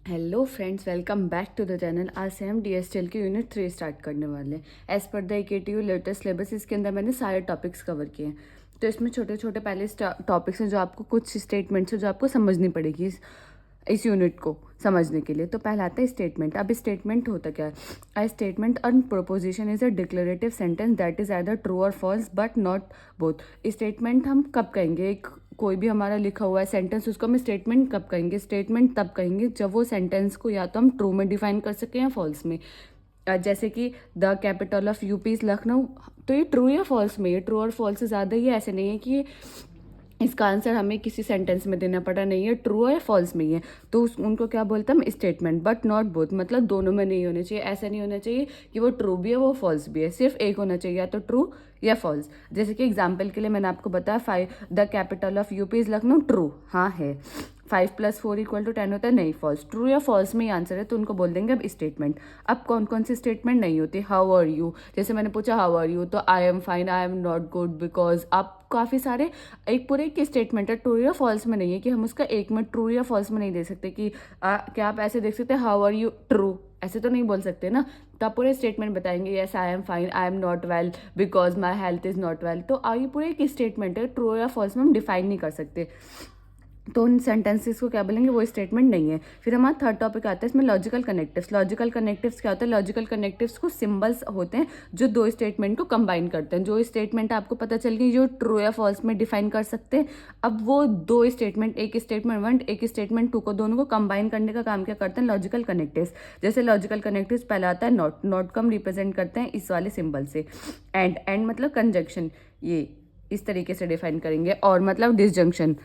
Hello friends, welcome back to the channel. आज से हम DSTL के यूनिट 3 स्टार्ट करने वाले हैं। As per the AKTU latest syllabus, इसके अंदर मैंने सारे टॉपिक्स कवर किए हैं। तो इसमें छोटे छोटे पहले टॉपिक्स हैं जो आपको, कुछ स्टेटमेंट्स हैं जो आपको समझनी पड़ेगी इस यूनिट को समझने के लिए। तो पहला आता है स्टेटमेंट। अब स्टेटमेंट होता क्या है? A statement or proposition is a declarative sentence that is either true or false but not both. Statement हम कब कहेंगे? एक कोई भी हमारा लिखा हुआ है सेंटेंस, उसको हम स्टेटमेंट कब कहेंगे? स्टेटमेंट तब कहेंगे जब वो सेंटेंस को या तो हम ट्रू में डिफाइन कर सकें या फॉल्स में। जैसे कि the capital of UP is Lucknow, तो ये ट्रू या फॉल्स में? ये ट्रू और फॉल्स से ज़्यादा ही ऐसे नहीं है कि इसका आंसर हमें किसी सेंटेंस में देना पड़ा, नहीं है, ट्रू है फॉल्स में ही है। तो उनको क्या बोलते हैं हम? स्टेटमेंट। बट नॉट बोथ, मतलब दोनों में नहीं होने चाहिए। ऐसा नहीं होना चाहिए कि वो ट्रू भी है वो फॉल्स भी है, सिर्फ एक होना चाहिए, या तो ट्रू या फॉल्स। जैसे कि एग्जाम्पल के लिए मैंने आपको बताया, 5 the capital of UP is Lucknow, true, हाँ है। 5+4 = 10 होता है, नहीं, फॉल्स। ट्रू या फॉल्स में ही आंसर है, तो उनको बोल देंगे अब स्टेटमेंट। अब कौन कौन सी स्टेटमेंट नहीं होती? हाउ आर यू, जैसे मैंने पूछा हाउ आर यू, तो I am fine, I am not good, because. आप काफ़ी सारे एक पूरे एक स्टेटमेंट है, ट्रू या फॉल्स में नहीं है, कि हम उसका एक में ट्रू या फॉल्स में नहीं दे सकते कि क्या आप ऐसे देख सकते हैं हाउ आर यू ट्रू, ऐसे तो नहीं बोल सकते ना। तो आप पूरे स्टेटमेंट बताएंगे, yes I am fine, I am not well, because my health is not well. तो ये पूरे एक स्टेटमेंट है, ट्रू या फॉल्स में हम डिफाइन नहीं कर सकते, तो उन सेंटेंसेस को क्या बोलेंगे? वो स्टेटमेंट नहीं है। फिर हमारा थर्ड टॉपिक आता है इसमें, लॉजिकल कनेक्टिव्स। लॉजिकल कनेक्टिव्स क्या होता है? लॉजिकल कनेक्टिव्स को सिंबल्स होते हैं जो दो स्टेटमेंट को कंबाइन करते हैं। जो स्टेटमेंट आपको पता चल गई जो ट्रू या फॉल्स में डिफाइन कर सकते हैं, अब वो दो स्टेटमेंट, एक स्टेटमेंट 1 एक स्टेटमेंट 2 को, दोनों को कंबाइन करने का काम क्या करते हैं? Logical connectives. जैसे लॉजिकल कनेक्टिव्स पहला आता है नॉट। नॉट को हम रिप्रेजेंट करते हैं इस वाले सिंबल से। एंड, एंड मतलब कंजंक्शन, ये इस तरीके से डिफाइन करेंगे। और मतलब डिसजंक्शन,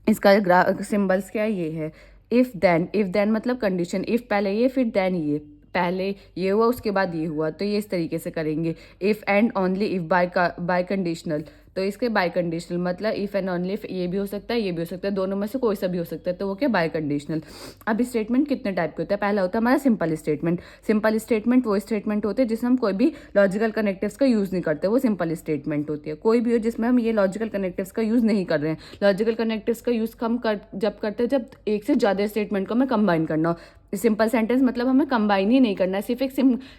इसका सिंबल्स क्या है? ये है इफ देन। इफ देन मतलब कंडीशन, इफ पहले ये फिर देन ये, पहले ये हुआ उसके बाद ये हुआ, तो ये इस तरीके से करेंगे। If and only if bye conditional, तो इसके बाय कंडीशनल मतलब इफ एंड ओनली इफ, ये भी हो सकता है ये भी हो सकता है, दोनों में से कोई सा भी हो सकता है, तो वो क्या? Bye conditional. अब स्टेटमेंट कितने टाइप के होते हैं? पहला होता है हमारा सिंपल स्टेटमेंट। सिंपल स्टेटमेंट वो स्टेटमेंट होते हैं जिसमें हम कोई भी लॉजिकल कनेक्टिव्स का यूज़ नहीं करते, वो सिंपल स्टेटमेंट होती है। कोई भी हो जिसमें हम ये लॉजिकल कनेक्टिव्स का यूज़ नहीं कर रहे हैं। लॉजिकल कनेक्टिव्स का यूज़ जब करते हैं जब एक से ज़्यादा स्टेटमेंट को हमें कंबाइन करना हो। सिंपल सेंटेंस मतलब हमें कंबाइन ही नहीं करना है, सिर्फ एक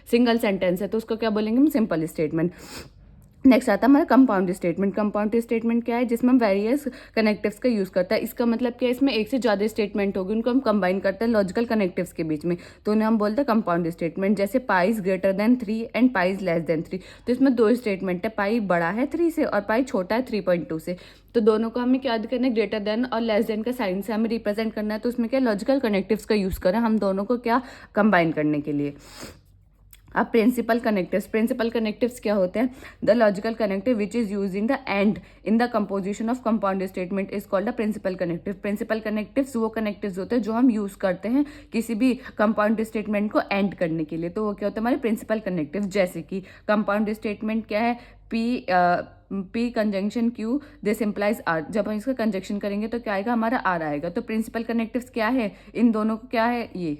सिंगल सेंटेंस है, तो उसको क्या बोलेंगे हम? Simple statement. नेक्स्ट आता है हमारा कंपाउंड स्टेटमेंट। कंपाउंड स्टेटमेंट क्या है? जिसमें हम वेरियस कनेक्टिव्स का यूज़ करता है। इसका मतलब क्या है? इसमें एक से ज़्यादा स्टेटमेंट होगी, उनको हम कंबाइन करते हैं लॉजिकल कनेक्टिव्स के बीच में, तो उन्हें हम बोलते हैं कंपाउंड स्टेटमेंट। जैसे pi is greater than 3 and pi is less than 3, तो इसमें दो स्टेटमेंट है, पाई बड़ा है 3 से और पाई छोटा है 3.2 से, तो दोनों को हमें क्या करना है? ग्रेटर देन और लेस देन का साइन से हमें रिप्रेजेंट करना है, तो उसमें क्या लॉजिकल कनेक्टिव्स का यूज़ करें हम दोनों को क्या कंबाइन करने के लिए। अब प्रिंसिपल कनेक्टिव्स। प्रिंसिपल कनेक्टिव्स क्या होते हैं? The logical connective which is using the and in the composition of compound statement is called a principal connective. Principal connectives वो कनेक्टिव्स होते हैं जो हम यूज करते हैं किसी भी कंपाउंड स्टेटमेंट को एंड करने के लिए, तो वो क्या होता है? हमारे प्रिंसिपल कनेक्टिव। जैसे कि कंपाउंड स्टेटमेंट क्या है? P conjunction Q this implies R, जब हम इसका कंजंक्शन करेंगे तो क्या आएगा? हमारा आर आएगा। तो प्रिंसिपल कनेक्टिव्स क्या है? इन दोनों को क्या है? ये।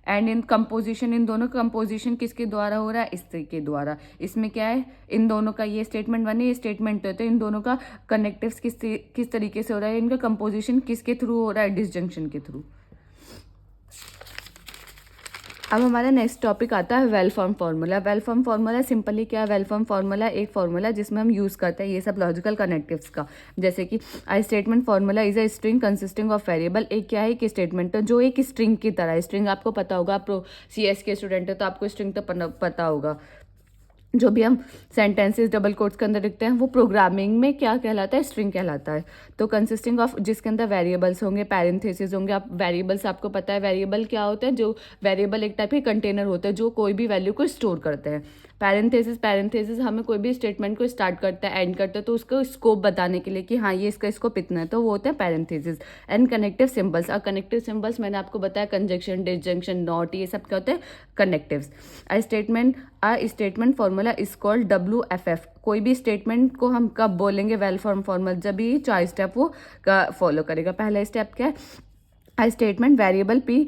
एंड इन कंपोजिशन, इन दोनों का कंपोजिशन किसके द्वारा हो रहा है? इस के द्वारा। इसमें क्या है? इन दोनों का, ये स्टेटमेंट 1 है, ये स्टेटमेंट 2 है, तो इन दोनों का कनेक्टिव्स किस तरीके से हो रहा है? इनका कंपोजिशन किसके थ्रू हो रहा है? डिसजंक्शन के थ्रू। अब हमारा नेक्स्ट टॉपिक आता है well form formula. Well form formula simply क्या है? वेल फॉर्म फार्मूला एक फार्मूला जिसमें हम यूज़ करते हैं ये सब लॉजिकल कनेक्टिव्स का। जैसे कि a statement formula is a string consisting of variable. एक क्या है? एक स्टेटमेंट है जो एक स्ट्रिंग की तरह है। स्ट्रिंग आपको पता होगा, आप CS के स्टूडेंट है तो आपको स्ट्रिंग तो पता होगा। जो भी हम सेंटेंसेस डबल कोट्स के अंदर लिखते हैं वो प्रोग्रामिंग में क्या कहलाता है? स्ट्रिंग कहलाता है। तो कंसिस्टिंग ऑफ, जिसके अंदर वेरिएबल्स होंगे, पैरेंथेसिस होंगे। आप वेरिएबल्स आपको पता है वेरिएबल क्या होता है? जो वेरिएबल एक टाइप के कंटेनर होता है जो कोई भी वैल्यू को स्टोर करते हैं। पैरेंथेसिस हमें कोई भी स्टेटमेंट को स्टार्ट करता है एंड करता है तो उसका स्कोप बताने के लिए कि हाँ ये इसका स्कोप इतना है, तो वो होता है पैरेंथेसिस। And connective symbols. और कनेक्टिव सिंबल्स मैंने आपको बताया कंजंक्शन, डिसजंक्शन, नॉट, ये सब क्या होते हैं? Connectives. A statement formula is called WFF। कोई भी स्टेटमेंट को हम कब बोलेंगे वेल फॉर्म फॉर्मूला? जब ये 4 स्टेप वो का फॉलो करेगा। पहला स्टेप क्या है? A statement variable P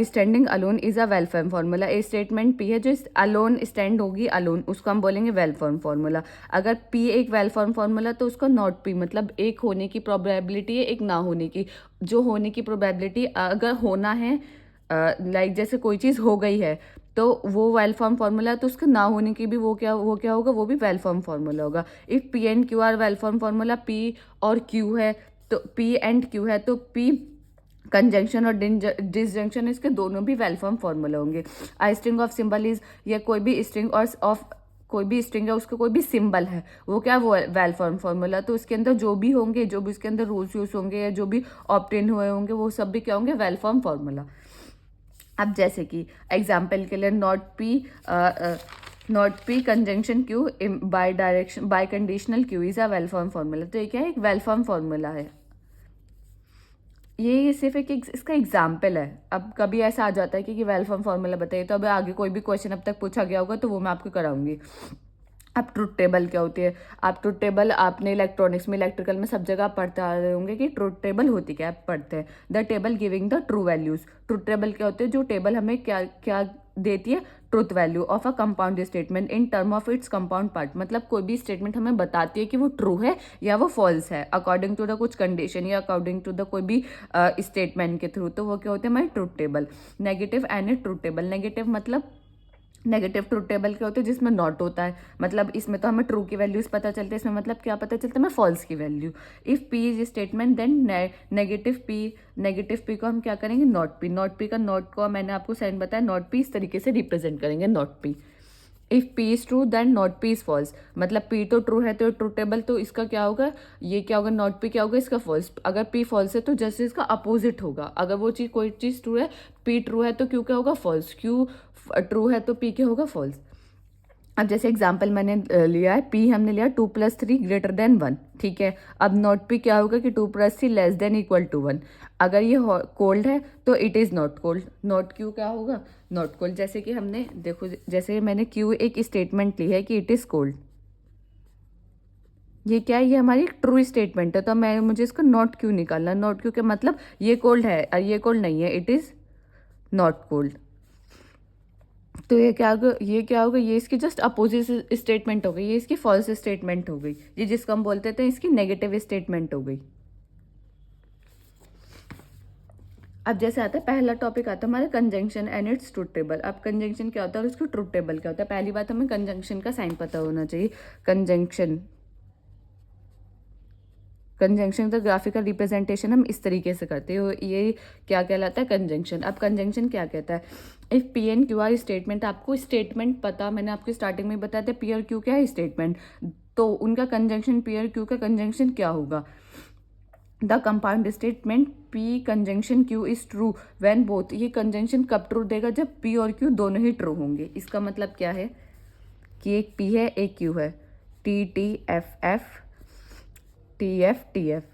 standing alone is a well form formula. A statement P है जो alone stand होगी alone, उसको हम बोलेंगे well form formula. अगर P एक well form formula तो उसका not P मतलब एक होने की probability है, एक ना होने की. जो होने की probability अगर होना है लाइक जैसे कोई चीज़ हो गई है तो वो वेल फॉर्म फार्मूला, तो उसका ना होने की भी वो क्या होगा, वो भी वेल फॉर्म फार्मूला होगा. If P and Q are well form formula, P और क्यू है तो पी एंड क्यू है तो पी कंजंक्शन और डिसजंक्शन इसके दोनों भी वेल फॉर्म फार्मूला होंगे. आई स्ट्रिंग ऑफ सिंबल इज, या कोई भी स्ट्रिंग और ऑफ कोई भी स्ट्रिंग है उसका कोई भी सिंबल है वो क्या वो वेल फॉर्म फार्मूला. तो उसके अंदर जो भी होंगे, जो भी उसके अंदर रूल्स यूज होंगे या जो भी ऑब्टेन हुए होंगे वो सब भी क्या होंगे, वेल फॉर्म फार्मूला. अब जैसे कि एग्जाम्पल के लिए not P conjunction Q by conditional Q is a well form formula. तो ये क्या है, एक वेल फॉर्म फार्मूला है. ये सिर्फ एक इसका एग्जाम्पल है. अब कभी ऐसा आ जाता है कि वेल फॉर्म फार्मूला बताइए, तो अब आगे कोई भी क्वेश्चन अब तक पूछा गया होगा तो वो मैं आपको कराऊंगी. अब ट्रुथ टेबल क्या होती है, आप ट्रुथ टेबल आपने इलेक्ट्रॉनिक्स में, इलेक्ट्रिकल में सब जगह पढ़ते आ रहे होंगे कि ट्रुथ टेबल होती क्या है, पढ़ते हैं. The table giving the true values. Truth table क्या होती है, जो टेबल हमें क्या क्या देती है, truth value of a compound statement in term of its compound part. मतलब कोई भी स्टेटमेंट हमें बताती है कि वो ट्रू है या वो फॉल्स है अकॉर्डिंग टू द कुछ कंडीशन या अकॉर्डिंग टू द कोई भी स्टेटमेंट के थ्रू. तो वो क्या होते हैं हमारे truth table. Negative and truth table. Negative मतलब नेगेटिव ट्रूथ टेबल क्या होते हैं, जिसमें नॉट होता है. मतलब इसमें तो हमें ट्रू की वैल्यूज पता चलते हैं, इसमें मतलब क्या पता चलता है, हमें फॉल्स की value. If P is statement then negative P को हम क्या करेंगे, नॉट पी. नॉट पी का नॉट को मैंने आपको साइन बताया, नॉट पी इस तरीके से रिप्रेजेंट करेंगे, not P. If P is true then not P is false. मतलब पी तो ट्रू है तो ट्रू टेबल, तो इसका क्या होगा, ये क्या होगा, नॉट पी क्या होगा, इसका फॉल्स. अगर पी फॉल्स है तो जैसे इसका अपोजिट होगा. अगर वो चीज़ कोई चीज़ ट्रू है, पी ट्रू है तो क्यू क्या होगा, फॉल्स. क्यू ट्रू है तो पी क्या होगा, फॉल्स. अब जैसे एग्जाम्पल मैंने लिया है, पी हमने लिया 2+3 ग्रेटर देन 1. ठीक है. अब नॉट पी क्या होगा कि 2+3 लेस देन इक्वल टू 1. अगर ये कोल्ड है तो it is not cold. Not Q क्या होगा, नॉट कोल्ड. जैसे कि हमने देखो, जैसे मैंने क्यू एक स्टेटमेंट ली है कि इट इज़ कोल्ड. ये क्या है, ये हमारी ट्रू स्टेटमेंट है, तो मुझे इसका नॉट क्यू निकालना. नॉट क्यू का मतलब ये कोल्ड है और ये कोल्ड नहीं है, इट इज़ नॉट कोल्ड. तो ये क्या होगा, ये इसकी जस्ट अपोजिट स्टेटमेंट हो गई, ये इसकी फॉल्स स्टेटमेंट हो गई. ये जिसको हम बोलते थे इसकी नेगेटिव स्टेटमेंट हो गई. अब जैसे आता है पहला टॉपिक आता है हमारा conjunction and it's truth table. अब कंजंक्शन क्या होता है और उसको ट्रुथ टेबल क्या होता है. पहली बात हमें कंजंक्शन का साइन पता होना चाहिए. कंजंक्शन का ग्राफिकल रिप्रेजेंटेशन हम इस तरीके से करते हैं, ये क्या कहलाता है, कंजंक्शन. अब कंजंक्शन क्या कहता है, if P and Q are statement. आपको स्टेटमेंट पता, मैंने आपको स्टार्टिंग में बताया था पी और क्यू क्या है, स्टेटमेंट. तो उनका कंजंक्शन, पी और क्यू का कंजंक्शन क्या होगा. The compound statement P conjunction Q is true when both. ये कंजंक्शन कब ट्रू देगा, जब पी और क्यू दोनों ही ट्रू होंगे. इसका मतलब क्या है कि एक पी है एक क्यू है, T T F F T F T F.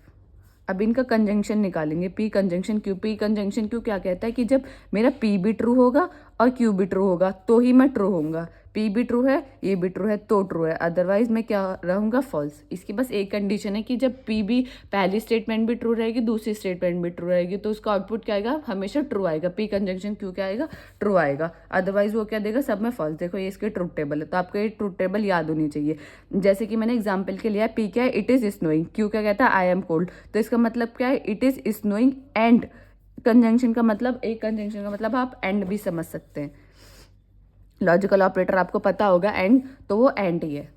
अब इनका कंजंक्शन निकालेंगे, P conjunction Q. P conjunction Q क्या कहता है कि जब मेरा पी भी ट्रू होगा और क्यू भी ट्रू होगा तो ही मैं ट्रू होऊंगा. पी भी ट्रू है, ये भी ट्रू है तो ट्रू है, अदरवाइज मैं क्या रहूँगा, फॉल्स. इसकी बस एक कंडीशन है कि जब पी भी पहली स्टेटमेंट भी ट्रू रहेगी, दूसरी स्टेटमेंट भी ट्रू रहेगी, तो उसका आउटपुट क्या आएगा, हमेशा ट्रू आएगा. पी कंजंक्शन क्यू क्या आएगा, ट्रू आएगा. अदरवाइज वो क्या देगा, सब में फॉल्स. देखो ये इसके ट्रूथ टेबल है, तो आपको ये ट्रूथ टेबल याद होनी चाहिए. जैसे कि मैंने एग्जाम्पल के लिया, पी क्या है, इट इज़ स्नोइंग. क्यू क्या कहता है, आई एम कोल्ड. तो इसका मतलब क्या है, it is snowing and. Conjunction का मतलब, एक कंजंक्शन का मतलब आप एंड भी समझ सकते हैं. लॉजिकल ऑपरेटर आपको पता होगा एंड, तो वो एंड ही है.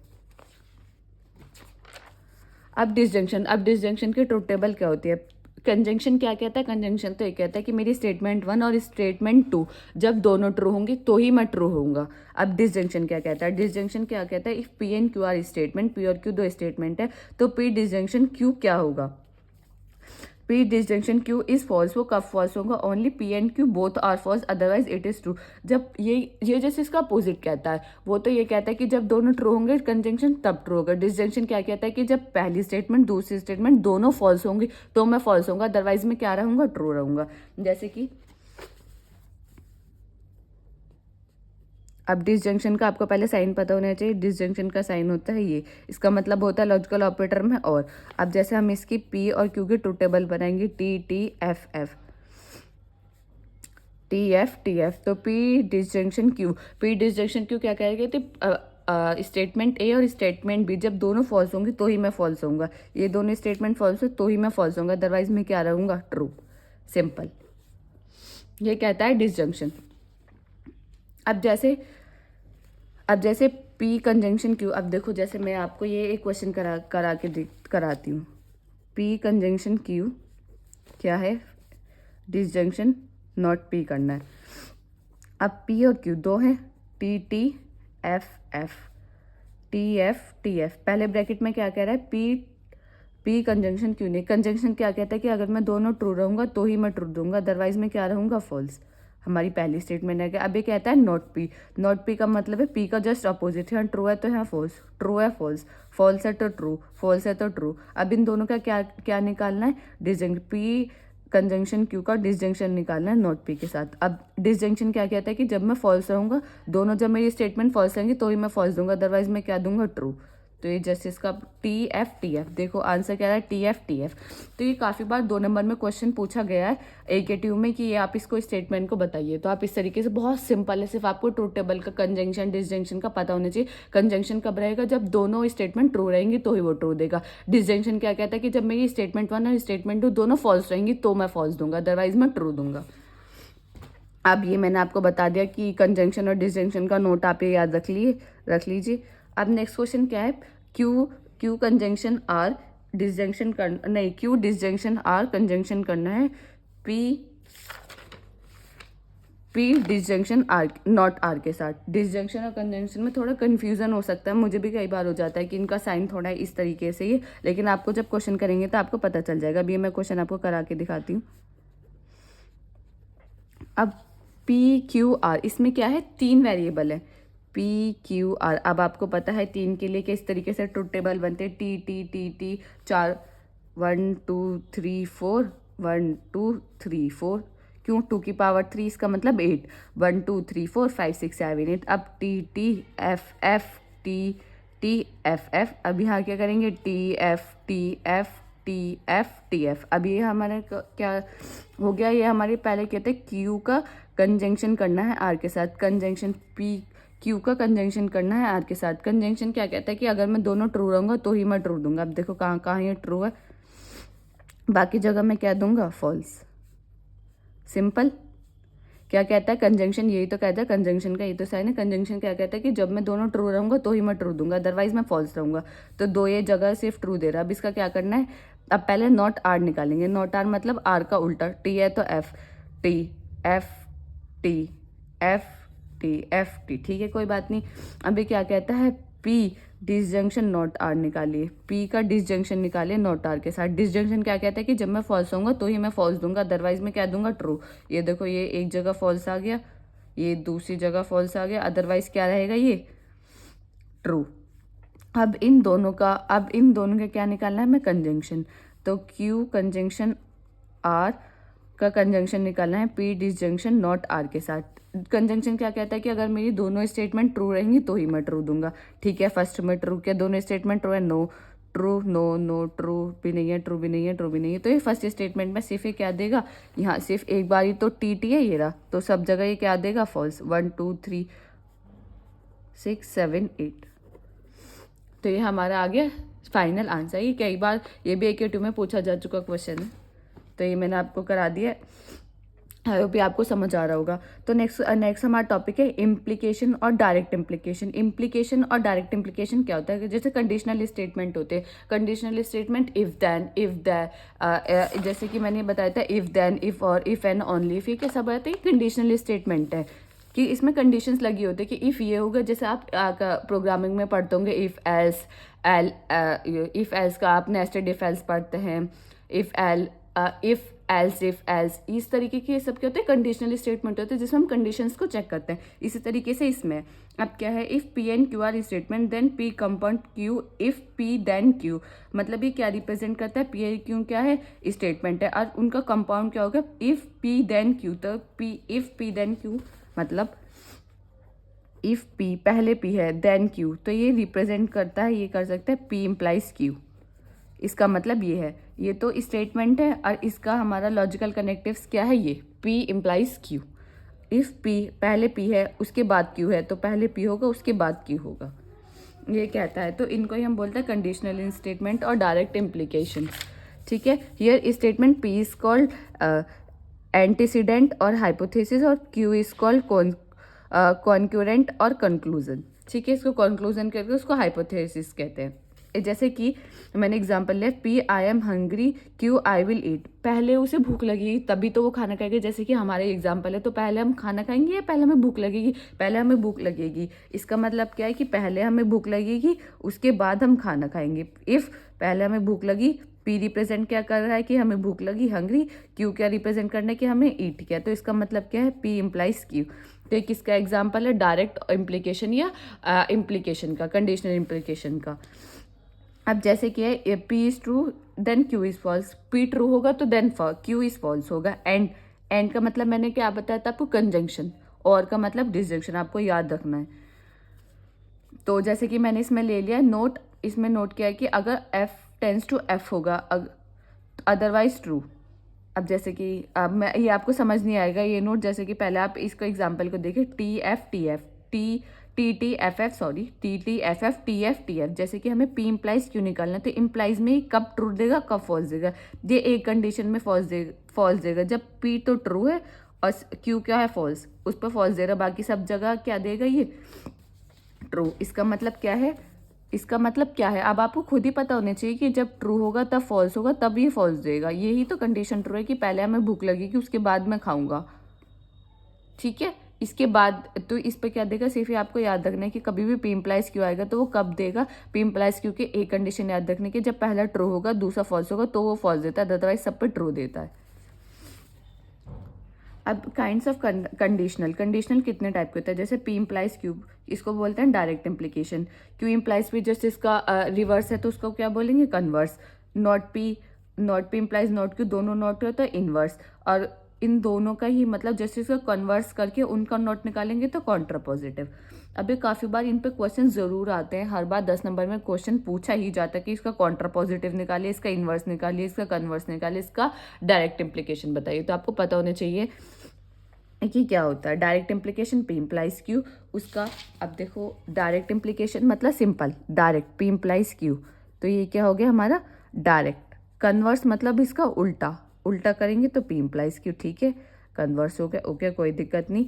अब डिसजंक्शन की ट्रूथ टेबल क्या होती है. कंजंक्शन क्या कहता है, कंजंक्शन तो ये कहता है कि मेरी स्टेटमेंट 1 और स्टेटमेंट 2 जब दोनों ट्रू होंगी तो ही मैं ट्रू होऊंगा. अब डिसजंक्शन क्या कहता है, डिसजंक्शन क्या कहता है, if P and Q are statement, P और क्यू दो स्टेटमेंट है तो पी डिसजंक्शन क्यू क्या होगा, P disjunction Q is false. वो कब फॉल्स होगा, only P and Q both are false otherwise it is true. जब ये जैसे इसका अपोजिट कहता है, वो तो ये कहता है कि जब दोनों ट्रू होंगे कंजंक्शन तब ट्रू होगा. डिसजंक्शन क्या कहता है कि जब पहली स्टेटमेंट दूसरी स्टेटमेंट दोनों फॉल्स होंगी तो मैं फॉल्स होऊंगा, अदरवाइज मैं क्या रहूंगा, ट्रू रहूंगा. जैसे कि अब डिसजंक्शन का आपको पहले साइन पता होना चाहिए. डिसजंक्शन का साइन होता है ये, इसका मतलब होता है लॉजिकल ऑपरेटर में और. अब जैसे हम इसकी पी और क्यू की ट्रूथ टेबल बनाएंगे, T T F F. T F तो P disjunction Q, P disjunction Q क्या कहेगा कि स्टेटमेंट ए और स्टेटमेंट बी जब दोनों फॉल्स होंगे तो ही मैं फॉल्स होऊंगा, ये दोनों स्टेटमेंट फॉल्स हो तो ही मैं फॉल्स होऊंगा, अदरवाइज मैं क्या रहूंगा, ट्रू। सिंपल, ये कहता है डिसजंक्शन। अब जैसे पी कंजंक्शन क्यू, अब देखो जैसे मैं आपको ये एक क्वेश्चन कराती हूँ। पी कंजंक्शन क्यू क्या है, डिसजंक्शन नॉट पी करना है। अब पी और क्यू दो हैं, T T F F, T F पहले ब्रैकेट में क्या कह रहा है, पी कंजंक्शन क्यू नहीं, कंजंक्शन क्या कहता है कि अगर मैं दोनों ट्रू रहूंगा तो ही मैं ट्रू दूंगा, अदरवाइज मैं क्या रहूंगा, फॉल्स। हमारी पहली स्टेटमेंट है कि अब ये कहता है नॉट पी, नॉट पी का मतलब है पी का जस्ट अपोजिट है, ट्रू है तो यहाँ फॉल्स, ट्रू है फॉल्स, फॉल्स है तो ट्रू, फॉल्स है तो ट्रू। अब इन दोनों का क्या क्या निकालना है, डिसजंक्शन, पी कंजंक्शन क्यू का डिसजंक्शन निकालना है नॉट पी के साथ। अब डिसजंक्शन क्या कहता है कि जब मैं फॉल्स रहूंगा, दोनों जब मेरी स्टेटमेंट फॉल्स रहेंगे तो ही मैं फॉल्स दूंगा, अदरवाइज मैं क्या दूंगा, ट्रू। तो ये जस्ट इसका टी एफ, देखो आंसर क्या है, टी एफ। तो ये काफ़ी बार 2 नंबर में क्वेश्चन पूछा गया है AKTU में कि ये आप इसको स्टेटमेंट को बताइए, तो आप इस तरीके से, बहुत सिंपल है, सिर्फ आपको ट्रू टेबल का कंजंक्शन डिसजंक्शन का पता होना चाहिए। कंजंक्शन कब रहेगा, जब दोनों स्टेटमेंट ट्रू रहेंगी तो ही वो ट्रू देगा। डिसजंक्शन क्या कहता है कि जब मेरी स्टेटमेंट 1 और स्टेटमेंट 2 दोनों फॉल्स रहेंगी तो मैं फॉल्स दूंगा, अदरवाइज मैं ट्रू दूंगा। अब ये मैंने आपको बता दिया कि कंजंक्शन और डिसजंक्शन का नोट आप ये याद रख लीजिए। अब नेक्स्ट क्वेश्चन क्या है, क्यू कंजंक्शन आर डिसजंक्शन करना, नहीं, क्यू डिसजंक्शन आर कंजंक्शन करना है, P disjunction R not R के साथ। डिसजंक्शन और कंजंक्शन में थोड़ा कंफ्यूजन हो सकता है, मुझे भी कई बार हो जाता है कि इनका साइन थोड़ा इस तरीके से ही, लेकिन आपको जब क्वेश्चन करेंगे तो आपको पता चल जाएगा। अभी मैं क्वेश्चन आपको करा के दिखाती हूँ। अब पी क्यू आर, इसमें क्या है, 3 वेरिएबल है, पी क्यू आर। अब आपको पता है 3 के लिए किस तरीके से ट्रुथ टेबल बनते हैं, टी 4, 1 2 3 4, 1 2 3 4, क्यों 2 की पावर 3, इसका मतलब 8, 1 2 3 4 5 6 7 8। अब टी एफ एफ, अब यहाँ क्या करेंगे, टी एफ। अब ये हमारे क्या हो गया, ये हमारे पहले कहते हैं क्यू का कंजंक्शन करना है आर के साथ, कंजंक्शन पी क्यू का कंजंक्शन करना है आर के साथ। कंजंक्शन क्या कहता है कि अगर मैं दोनों ट्रू रहूंगा तो ही मैं ट्रू दूंगा। अब देखो कहाँ कहाँ ये ट्रू है, बाकी जगह मैं क्या दूंगा, फॉल्स। सिंपल। क्या कहता है कंजंक्शन, यही तो कहता है कंजंक्शन का, ये तो साइन है। कंजंक्शन क्या कहता है कि जब मैं दोनों ट्रू रहूंगा तो ही मैं ट्रू दूंगा, अदरवाइज मैं फॉल्स रहूंगा। तो 2 ये जगह सिर्फ ट्रू दे रहा है। अब इसका क्या करना है, अब पहले नॉट आर निकालेंगे। नॉट आर मतलब आर का उल्टा, टी है तो एफ, टी एफ टी, ठीक है, कोई बात नहीं। अभी क्या कहता है, पी डिसजंक्शन नॉट आर निकालिए, पी का डिसजंक्शन निकालिए नॉट आर के साथ। डिसजंक्शन क्या कहता है कि जब मैं फॉल्स होऊंगा तो ही मैं फॉल्स दूंगा, अदरवाइज मैं क्या दूंगा, ट्रू। ये देखो, ये एक जगह फॉल्स आ गया, ये दूसरी जगह फॉल्स आ गया, अदरवाइज क्या रहेगा, ये ट्रू। अब इन दोनों का क्या निकालना है, मैं कंजंक्शन। तो क्यू कंजंक्शन आर का कंजंक्शन निकालना है, पी डिसजंक्शन नॉट आर के साथ। कंजंक्शन क्या कहता है कि अगर मेरी दोनों स्टेटमेंट ट्रू रहेंगी तो ही मैं ट्रू दूंगा, ठीक है। फर्स्ट में ट्रू, क्या दोनों स्टेटमेंट ट्रू है, नो ट्रू, नो ट्रू भी नहीं है, ट्रू भी नहीं है, ट्रू भी नहीं है। तो ये फर्स्ट स्टेटमेंट में सिर्फ ये क्या देगा, यहाँ सिर्फ एक बार ही तो टी है, ये रहा, तो सब जगह ये क्या देगा, फॉल्स। 1 2 3 6 7 8, तो ये हमारा आ गया फाइनल आंसर। ये कई बार ये भी AKTU में पूछा जा चुका क्वेश्चन है, तो ये मैंने आपको करा दिया। आई होप आपको समझ आ रहा होगा। तो नेक्स्ट हमारा टॉपिक है इम्प्लीकेशन और डायरेक्ट इम्प्लीकेशन। इम्प्लीकेशन और डायरेक्ट इम्प्लीकेशन क्या होता है, जैसे कंडीशनल स्टेटमेंट होते हैं। कंडीशनल स्टेटमेंट इफ दैन, जैसे कि मैंने बताया था, इफ देन, इफ और, इफ एंड ओनली, इफ, ये क्या सब आते हैं, कंडीशनल स्टेटमेंट है कि इसमें कंडीशंस लगी होती है कि इफ़ ये होगा, जैसे आप प्रोग्रामिंग में पढ़ते होंगे, इफ़ एल्स का आप नेस्टेड इफ एल्स पढ़ते हैं, इफ़ एल्स, इस तरीके के सब क्या होते हैं, कंडीशनल स्टेटमेंट होते हैं जिसमें हम कंडीशंस को चेक करते हैं। इसी तरीके से इसमें अब क्या है, if P and Q are statement then P compound Q, if P then Q, मतलब ये क्या रिप्रेजेंट करता है, पी एंड क्यू क्या है, स्टेटमेंट है, और उनका कंपाउंड क्या होगा, इफ़ पी देन क्यू। तो इफ़ पी देन क्यू मतलब इफ पी, पहले पी है देन क्यू, तो ये रिप्रेजेंट करता है, ये कर सकते हैं पी इम्प्लाइज क्यू। इसका मतलब ये है, ये तो स्टेटमेंट है और इसका हमारा लॉजिकल कनेक्टिव्स क्या है, ये P implies Q. If P पहले P है उसके बाद Q है तो पहले P होगा उसके बाद Q होगा, ये कहता है। तो इनको ही हम बोलते हैं कंडीशनल स्टेटमेंट और डायरेक्ट इम्प्लीकेशन। ठीक है, here statement P is called antecedent और हाइपोथेसिस और Q इज कॉल्ड कॉन्क्यूरेंट और कंक्लूजन। ठीक है, इसको कंक्लूजन करके उसको हाइपोथेसिस कहते हैं। जैसे कि मैंने एग्जांपल लिया, P I am hungry, Q I will eat. पहले उसे भूख लगेगी तभी तो वो खाना खाएगा। जैसे कि हमारे एग्जांपल है, तो पहले हम खाना खाएंगे या पहले हमें भूख लगेगी? पहले हमें भूख लगेगी। इसका मतलब क्या है कि पहले हमें भूख लगेगी उसके बाद हम खाना खाएंगे। इफ़ पहले हमें भूख लगी, P रिप्रेजेंट क्या कर रहा है कि हमें भूख लगी, हंग्री। Q क्या रिप्रेजेंट करना है कि हमें ईट किया। तो इसका मतलब क्या है, P इम्प्लाइज Q। तो एक इसका एग्जाम्पल है डायरेक्ट इम्प्लीकेशन या इम्प्लीकेशन का, कंडीशनल इम्प्लीकेशन का। अब जैसे कि है P is true then Q is false, P true होगा तो देन Q इज फॉल्स होगा। एंड का मतलब मैंने क्या बताया था आपको, कंजंक्शन। और का मतलब डिसजंक्शन, आपको याद रखना है। तो जैसे कि मैंने इसमें ले लिया नोट, इसमें नोट किया है कि अगर F टेंस टू F होगा अदरवाइज ट्रू। अब जैसे कि अब मैं ये आपको समझ नहीं आएगा ये नोट। जैसे कि पहले आप इसको एग्जांपल को देखिए, TF जैसे कि हमें P इम्प्लाइज क्यों निकालना है, तो इम्प्लाइज में ही कब ट्रू देगा कब फॉल्स देगा। ये एक कंडीशन में फॉल्स देगा जब P तो ट्रू है और Q क्या है, फॉल्स, उस पर फॉल्स देगा। बाकी सब जगह क्या देगा, ये ट्रू। इसका मतलब क्या है, इसका मतलब क्या है, अब आपको खुद ही पता होना चाहिए कि जब ट्रू होगा तब फॉल्स होगा, तब ये फॉल्स देगा। यही तो कंडीशन ट्रू है कि पहले हमें भूख लगेगी उसके बाद मैं खाऊंगा। ठीक है, इसके बाद तो इस पे क्या देगा, सिर्फ आपको याद रखना है कि कभी भी P इम्प्लाइज क्यों आएगा तो वो कब देगा, P इम्प्लाइज क्यों की एक कंडीशन याद रखने की, जब पहला ट्रू होगा दूसरा फॉल्स होगा तो वो फॉल्स देता है, अदरवाइज सब पे ट्रू देता है। अब काइंड्स ऑफ कंडीशनल कितने टाइप के होते हैं, जैसे P इम्प्लाइज Q, इसको बोलते हैं direct implication. Q implies P just इसका रिवर्स है तो उसको क्या बोलेंगे, converse. Not P implies not Q, दोनों नॉट होता है इनवर्स। और इन दोनों का ही मतलब जैसे इसका कन्वर्स करके उनका नॉट निकालेंगे तो कॉन्ट्रा पॉजिटिव। अभी काफ़ी बार इन पे क्वेश्चन ज़रूर आते हैं, हर बार 10 नंबर में क्वेश्चन पूछा ही जाता है कि इसका कॉन्ट्रा पॉजिटिव निकालिए, इसका इन्वर्स निकालिए, इसका कन्वर्स निकालिए, इसका डायरेक्ट इम्प्लीकेशन बताइए। तो आपको पता होना चाहिए कि क्या होता है direct implication, P implies Q। उसका अब देखो, डायरेक्ट इम्प्लीकेशन मतलब simple direct, P implies Q, तो ये क्या हो गया हमारा डायरेक्ट। कन्वर्स मतलब इसका उल्टा करेंगे तो P इम्प्लाइज Q। ठीक है, कन्वर्स हो गया, ओके, कोई दिक्कत नहीं।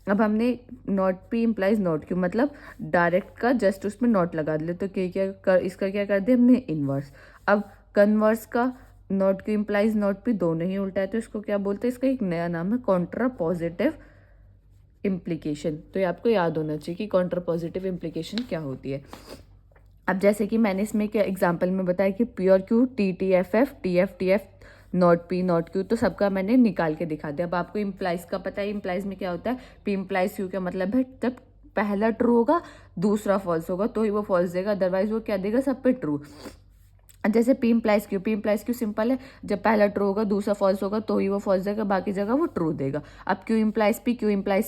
अब हमने not P implies not Q मतलब डायरेक्ट का जस्ट उसमें नॉट लगा दिया, तो इसका क्या कर दिया हमने, इनवर्स। अब कन्वर्स का not Q implies not P दोनों ही उल्टा है तो इसको क्या बोलते हैं, इसका एक नया नाम है कॉन्ट्रा पॉजिटिव इम्प्लीकेशन। तो ये आपको याद होना चाहिए कि कॉन्ट्रा पॉजिटिव इम्प्लीकेशन क्या होती है। अब जैसे कि मैंने इसमें क्या एग्जांपल में बताया कि P और Q, TF नॉट Q, तो सबका मैंने निकाल के दिखा दिया। अब आपको इम्प्लाइज का पता है, इम्प्लाइज में क्या होता है, P इम्प्लाइज Q का मतलब है जब पहला ट्रू होगा दूसरा फॉल्स होगा तो ही वो फॉल्स देगा, अदरवाइज वो क्या देगा, सब पे ट्रू। जैसे P इम्प्लाइज Q सिंपल है, जब पहला ट्रू होगा दूसरा फॉल्स होगा तो ही वो फॉल्स देगा, बाकी जगह वो ट्रू देगा। अब Q इम्प्लाइज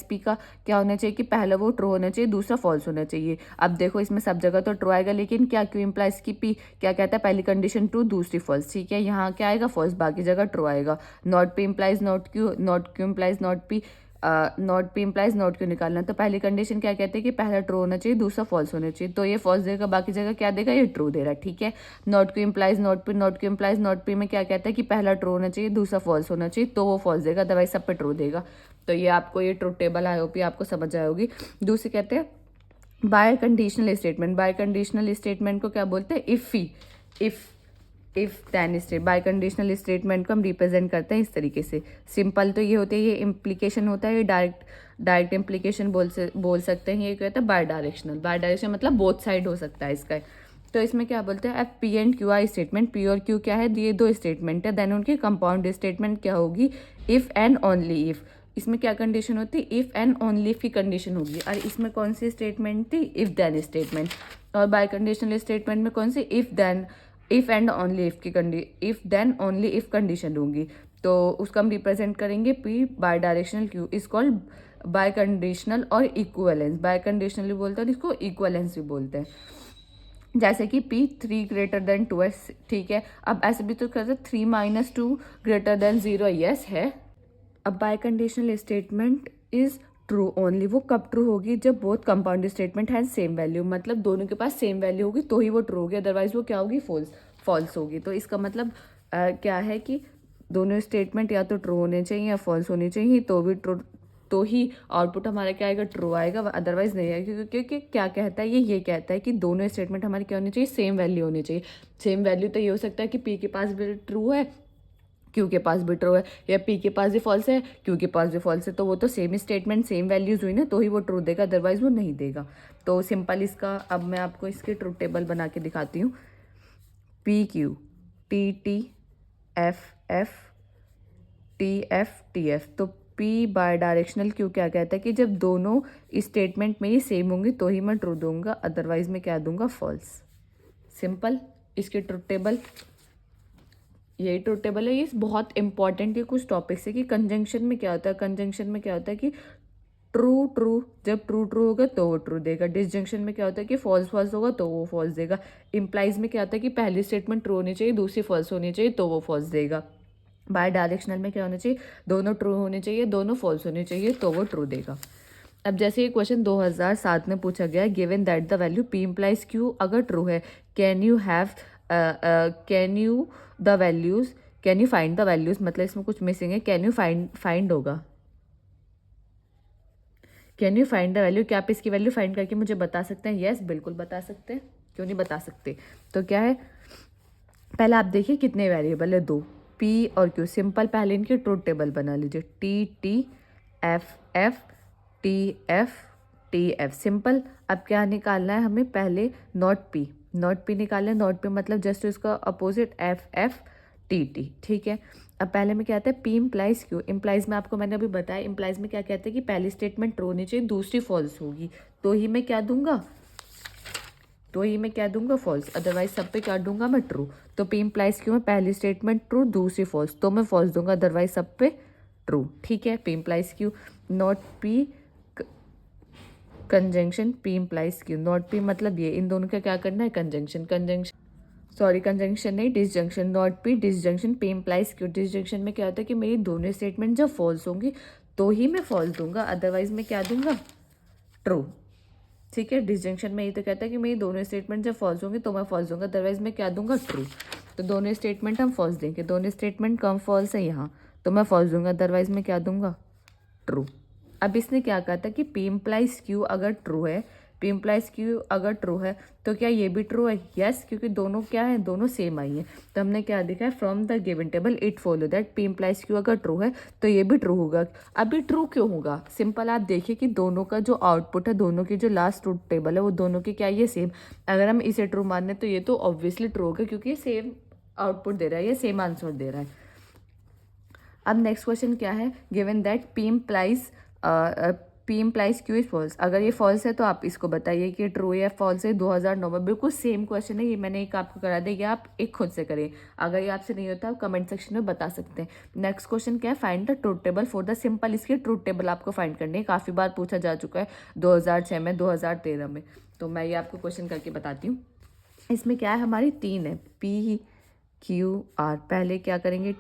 P का क्या होना चाहिए कि पहला वो ट्रू होना चाहिए दूसरा फॉल्स होना चाहिए। अब देखो इसमें सब जगह तो ट्रू आएगा, लेकिन क्या Q इम्प्लाइज P क्या कहता है, पहली कंडीशन ट्रू दूसरी फॉल्स। ठीक है, यहाँ क्या आएगा, फॉल्स, बाकी जगह ट्रू आएगा। Not P implies not Q implies not P implies not Q निकालना, तो पहली कंडीशन क्या कहते हैं कि पहला ट्रू होना चाहिए दूसरा फॉल्स होना चाहिए, तो ये फॉल्स देगा, बाकी जगह क्या देगा, ये ट्रू दे रहा है। ठीक है, not Q implies not Q implies not P में क्या कहता है कि पहला ट्रू होना चाहिए दूसरा फॉल्स होना चाहिए, तो वो फॉल्स देगा, अदरवाइज सब पे ट्रू देगा। तो ये आपको ये ट्रू टेबल आई होप आपको समझ आए होगी। दूसरी कहते हैं बाय कंडीशनल स्टेटमेंट को क्या बोलते हैं, if then state. Biconditional statement को हम रिप्रेजेंट करते हैं इस तरीके से। सिंपल तो ये होते हैं, ये इम्प्लीकेशन होता है, ये डायरेक्ट इम्प्लीकेशन बोल सकते हैं। ये क्या होता है, बाय डायरेक्शन मतलब बोथ साइड हो सकता है इसका। तो इसमें क्या बोलते हैं, P and Q I statement. P और Q क्या है, ये दो स्टेटमेंट है, देन उनकी कंपाउंड स्टेटमेंट क्या होगी, इफ एंड ओनली इफ। इसमें क्या कंडीशन होती है, इफ एंड ओनली इफ की कंडीशन होगी। और इसमें कौन सी स्टेटमेंट थी, इफ देन स्टेटमेंट। और बाय कंडीशनल स्टेटमेंट में कौन सी, if and only if then only if condition होगी। तो उसका हम रिप्रेजेंट करेंगे P bidirectional Q is called biconditional or equivalence. Biconditional भी बोलते हैं, इसको इक्वलेंस भी बोलते हैं। जैसे कि P 3 ग्रेटर देन 2 है। ठीक है, अब ऐसे भी तो कहते हैं 3 - 2 ग्रेटर देन 0, यस है। अब bye conditional statement is true only, वो कब ट्रू होगी, जब both compound statement has same value, मतलब दोनों के पास सेम वैल्यू होगी तो ही वो ट्रू होगी, अदरवाइज वो क्या होगी, फॉल्स होगी। तो इसका मतलब क्या है कि दोनों स्टेटमेंट या तो ट्रू होने चाहिए या फॉल्स होनी चाहिए, तो भी ट्रू, तो ही आउटपुट हमारा क्या आएगा, ट्रू आएगा, अदरवाइज नहीं आएगा। क्योंकि क्या कहता है ये कहता है कि दोनों स्टेटमेंट हमारी क्या होनी चाहिए, सेम वैल्यू होनी चाहिए। सेम वैल्यू तो ये हो सकता है कि पी के पास भी ट्रू है, क्यू के पास भी ट्रू है, या पी के पास भी फॉल्स है, क्यू के पास भी फॉल्स है, तो वो तो सेम स्टेटमेंट सेम वैल्यूज हुई ना, तो ही वो ट्रू देगा, अदरवाइज वो नहीं देगा। तो सिंपल इसका अब मैं आपको इसके ट्रूथ टेबल बना के दिखाती हूँ। P Q, T T, F F, T F T F. तो पी बाय डायरेक्शनल क्यू क्या कहता है कि जब दोनों स्टेटमेंट में ही सेम होंगी तो ही मैं ट्रू दूंगा, अदरवाइज मैं क्या दूंगा, फॉल्स। सिंपल इसके ट्रूथ टेबल, यही ट्रूथ टेबल है। ये बहुत इंपॉर्टेंट, ये कुछ टॉपिक्स है कि कंजंक्शन में क्या होता है, कंजंक्शन में क्या होता है कि ट्रू ट्रू, जब ट्रू ट्रू होगा तो वो ट्रू देगा। डिसजंक्शन में क्या होता है कि फॉल्स फॉल्स होगा तो वो फॉल्स देगा। इम्प्लाइज में क्या होता है कि पहली स्टेटमेंट ट्रू होनी चाहिए, दूसरी फॉल्स होनी चाहिए तो वो फॉल्स देगा। बाय डायरेक्शनल में क्या होना चाहिए, दोनों ट्रू होने चाहिए, दोनों फॉल्स होने चाहिए तो वो ट्रू देगा। अब जैसे ये क्वेश्चन 2007 में पूछा गया है, given that the value P implies Q अगर ट्रू है, can you have the values, can you find the values, मतलब इसमें कुछ मिसिंग है, कैन यू फाइंड होगा, can you find the value, क्या आप इसकी वैल्यू फाइंड करके मुझे बता सकते हैं? यस, बिल्कुल बता सकते हैं, क्यों नहीं बता सकते। तो क्या है, पहले आप देखिए कितने वेरिएबल है, दो, पी और क्यू। सिंपल पहले इनकी ट्रूथ टेबल बना लीजिए, T T, F F, T F, T F. Simple. अब क्या निकालना है हमें, पहले नॉट पी, नॉट पी निकालना है। नॉट पी मतलब जस्ट उसका opposite F F, T T, ठीक है। अब पहले में क्या आता है, पी इम्प्लाइज क्यू, इम्प्लाइज में आपको मैंने अभी बताया, इम्प्लाइज में क्या कहते हैं कि पहली स्टेटमेंट ट्रू होनी चाहिए, दूसरी फॉल्स होगी, तो ही मैं क्या दूंगा, तो ही मैं क्या दूंगा, फॉल्स, अदरवाइज सब पे क्या दूंगा मैं, ट्रू। तो पी इम्प्लाइज क्यू में पहली स्टेटमेंट ट्रू, दूसरी फॉल्स, तो मैं फॉल्स दूंगा, अदरवाइज सब पे ट्रू, ठीक है। P implies Q, not P conjunction, P implies Q, not P मतलब ये, इन दोनों का क्या करना है, कंजंक्शन, कंजंक्शन नहीं, disjunction, not P disjunction, P implies Q. Disjunction में क्या होता है कि मेरी दोनों स्टेटमेंट जब फॉल्स होंगी तो ही मैं फॉल्स दूंगा, अदरवाइज मैं क्या दूंगा, ट्रू, ठीक है। डिसजंक्शन में ये तो कहता है कि मेरी दोनों स्टेटमेंट जब फॉल्स होंगे तो मैं फॉल्स दूंगा, अदरवाइज मैं क्या दूंगा, ट्रू। तो दोनों स्टेटमेंट हम फॉल्स देंगे, दोनों स्टेटमेंट कम फॉल्स है यहाँ, तो मैं फॉल्स दूंगा, अदरवाइज मैं क्या दूंगा, ट्रू। अब इसने क्या कहा था कि पी इम्प्लाइज क्यू अगर ट्रू है, पी इम्प्लाइज क्यू अगर ट्रू है तो क्या ये भी ट्रू है, यस, क्योंकि दोनों क्या है, दोनों सेम आई है। तो हमने क्या देखा है, from the given table it follow that P implies Q अगर ट्रू है तो ये भी ट्रू होगा। अभी ट्रू क्यों होगा, सिंपल, आप देखिए कि दोनों का जो आउटपुट है, दोनों की जो लास्ट ट्रूथ टेबल है, वो दोनों की क्या, ये सेम। अगर हम इसे ट्रू माने तो ये तो ऑब्वियसली ट्रू होगा, क्योंकि ये सेम आउटपुट दे रहा है, ये सेम आंसर दे रहा है। अब नेक्स्ट क्वेश्चन क्या है, given that P implies Q is false, अगर ये फॉल्स है तो आप इसको बताइए कि ट्रू या फॉल्स है। 2009 में बिल्कुल सेम क्वेश्चन है ये, मैंने एक आपको करा दिया, ये आप एक खुद से करें, अगर ये आपसे नहीं होता आप कमेंट सेक्शन में बता सकते हैं। नेक्स्ट क्वेश्चन क्या है, find the truth table for the, simple इसकी ट्रूथ टेबल आपको फाइंड करनी है, काफ़ी बार पूछा जा चुका है 2006 में, 2013 में। तो मैं ये आपको क्वेश्चन करके बताती हूँ। इसमें क्या है, हमारी तीन है, पी क्यू आर। पहले क्या करेंगे,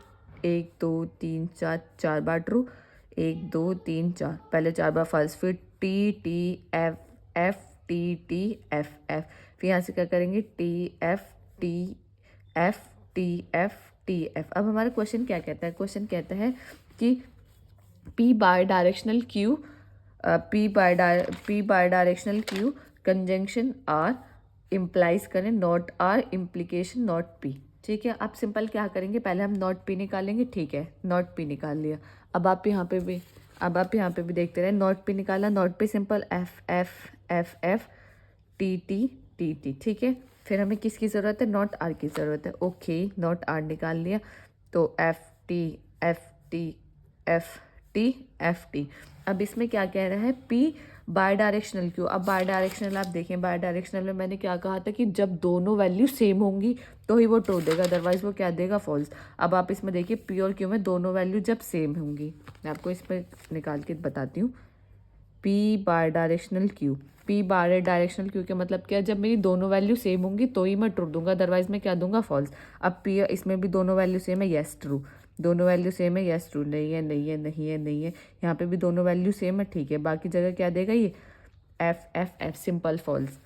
1 2 3 4, 4 बार ट्रू, 1 2 3 4, पहले 4 बार फॉल्स, फिर T T F F, T T F F, फिर यहाँ से क्या करेंगे, T F T F, T F T F. अब हमारा क्वेश्चन क्या कहता है, क्वेश्चन कहता है कि P bidirectional Q, P bidirectional Q conjunction R implies करें, not R implication not P, ठीक है। अब सिंपल क्या करेंगे, पहले हम नॉट पी निकालेंगे, ठीक है, नॉट पी निकाल लिया। अब आप यहाँ पे भी देखते रहे, नॉट पी निकाला, not P simple F F F F, T T T T, ठीक है। फिर हमें किसकी ज़रूरत है, नॉट आर की ज़रूरत है, ओके, नॉट आर निकाल लिया, तो F T F T F T F T. अब इसमें क्या कह रहा है, पी बाय डायरेक्शनल क्यू। अब बाय डायरेक्शनल आप देखें, बाय डायरेक्शनल में मैंने क्या कहा था कि जब दोनों वैल्यू सेम होंगी तो ही वो ट्रू देगा, अदरवाइज वो क्या देगा, फॉल्स। अब आप इसमें देखिए पी और क्यू में दोनों वैल्यू जब सेम होंगी, मैं आपको इस पर निकाल के बताती हूँ। P bidirectional Q, P bidirectional Q के मतलब क्या है, जब मेरी दोनों वैल्यू सेम होंगी तो ही मैं ट्रू दूंगा, अदरवाइज मैं क्या दूंगा, फॉल्स। अब पी, इसमें भी दोनों वैल्यू सेम है, यस ट्रू। दोनों वैल्यू सेम है, यस ट्रू, नहीं है नहीं है नहीं है नहीं है, यहाँ पे भी दोनों वैल्यू सेम है, ठीक है। बाकी जगह क्या देगा ये, F F F, simple false.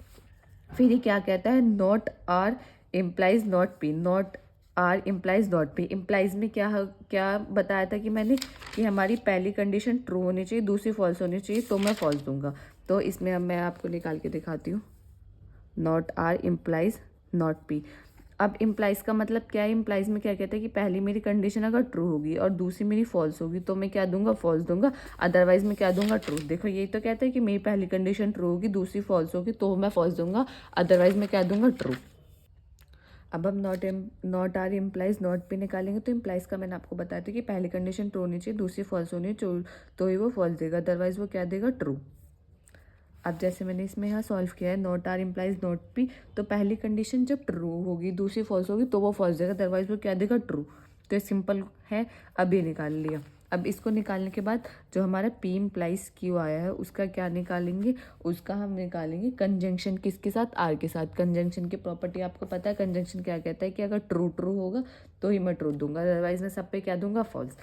फिर ये क्या कहता है, not R implies not P, not R implies not P. Implies में क्या बताया था कि मैंने, कि हमारी पहली कंडीशन ट्रू होनी चाहिए, दूसरी फॉल्स होनी चाहिए, तो मैं फॉल्स दूंगा। तो इसमें अब मैं आपको निकाल के दिखाती हूँ, not R implies not P. अब इम्प्लाइज का मतलब क्या है, इम्प्लाइज में क्या कहता है कि पहली मेरी कंडीशन अगर ट्रू होगी और दूसरी मेरी फॉल्स होगी तो मैं क्या दूंगा, फॉल्स दूंगा, अदरवाइज मैं क्या दूंगा, ट्रू। देखो यही तो कहता है कि मेरी पहली कंडीशन ट्रू होगी, दूसरी फॉल्स होगी तो मैं फॉल्स दूंगा, अदरवाइज मैं क्या दूंगा, ट्रू। अब हम नॉट आर इम्प्लाइज नॉट भी निकालेंगे, तो इम्प्लाइज का मैंने आपको बताया था कि पहली कंडीशन ट्रू होनी चाहिए, दूसरी फॉल्स होनी चाहिए, तो ही वो फॉल्स देगा, अदरवाइज वो क्या देगा, ट्रू। अब जैसे मैंने इसमें यहाँ सॉल्व किया है, not R implies not P, तो पहली कंडीशन जब ट्रू होगी, दूसरी फॉल्स होगी, तो वो फॉल्स देगा, अदरवाइज वो क्या देगा, ट्रू। तो ये सिंपल है। अब ये निकाल लिया। अब इसको निकालने के बाद जो हमारा पी इम्प्लाइज क्यू आया है उसका क्या निकालेंगे, उसका हम निकालेंगे कंजंक्शन किसके साथ, आर के साथ। कंजंक्शन की प्रॉपर्टी आपको पता है, कंजंक्शन क्या कहता है कि अगर ट्रू ट्रू होगा तो ही मैं ट्रू दूंगा, अदरवाइज मैं सब पे क्या दूंगा, फॉल्स।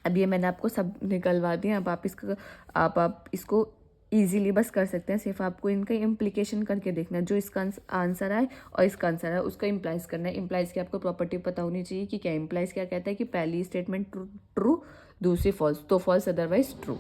अब ये मैंने आपको सब निकलवा दिया। अब आप इसको इजीली बस कर सकते हैं, सिर्फ आपको इनका इम्प्लीकेशन करके देखना है, जो इसका आंसर आए और इसका आंसर आए उसका इम्प्लाइज करना है। इम्प्लाइज की आपको प्रॉपर्टी पता होनी चाहिए कि क्या इम्प्लाइज क्या कहता है कि पहली स्टेटमेंट ट्रू, दूसरी फॉल्स, तो फॉल्स अदरवाइज ट्रू।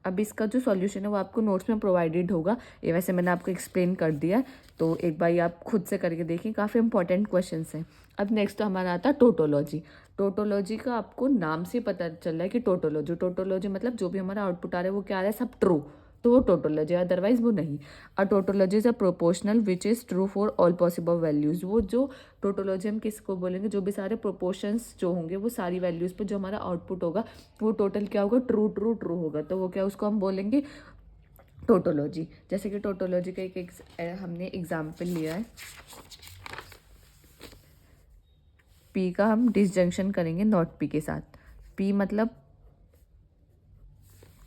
अब इसका जो सॉल्यूशन है वो आपको नोट्स में प्रोवाइडेड होगा, ये वैसे मैंने आपको एक्सप्लेन कर दिया, तो एक बार आप खुद से करके देखें, काफ़ी इंपॉर्टेंट क्वेश्चंस हैं। अब नेक्स्ट तो हमारा आता है टोटोलॉजी। टोटोलॉजी का आपको नाम से पता चल रहा है कि टोटोलॉजी मतलब जो भी हमारा आउटपुट आ रहा है वो क्या आ रहा है, सब ट्रू, तो वो टोटोलॉजी, अदरवाइज वो नहीं। A tautology is a proportional which is true for all possible values. वो जो टोटोलॉजी हम किसको बोलेंगे, जो भी सारे प्रोपोर्शंस जो होंगे वो सारी वैल्यूज़ पे जो हमारा आउटपुट होगा वो टोटल क्या होगा, ट्रू ट्रू ट्रू होगा, तो वो क्या, उसको हम बोलेंगे टोटोलॉजी। जैसे कि टोटोलॉजी का हमने एग्जाम्पल लिया है, पी का हम डिसजंक्शन करेंगे नॉट पी के साथ। पी मतलब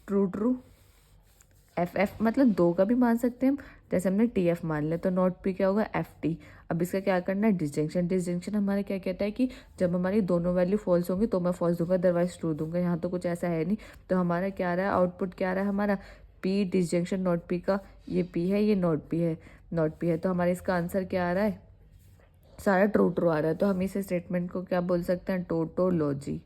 ट्रू ट्रू, एफ एफ मतलब दो का भी मान सकते हैं हम, जैसे हमने टी एफ मान लिया, तो नॉट पी क्या होगा, एफ टी। अब इसका क्या करना है, डिसजंक्शन। डिसजंक्शन हमारा क्या कहता है कि जब हमारी दोनों वैल्यू फॉल्स होंगी तो मैं फॉल्स दूंगा, अदरवाइज ट्रू दूंगा। यहाँ तो कुछ ऐसा है नहीं, तो हमारा क्या आ रहा है, आउटपुट क्या आ रहा है हमारा, पी डिसजंक्शन नॉट पी का, ये पी है, ये नॉट पी है, नॉट पी है, तो हमारे इसका आंसर क्या आ रहा है, सारा ट्रू ट्रू आ रहा है। तो हम इस स्टेटमेंट को क्या बोल सकते हैं, टोटोलॉजी।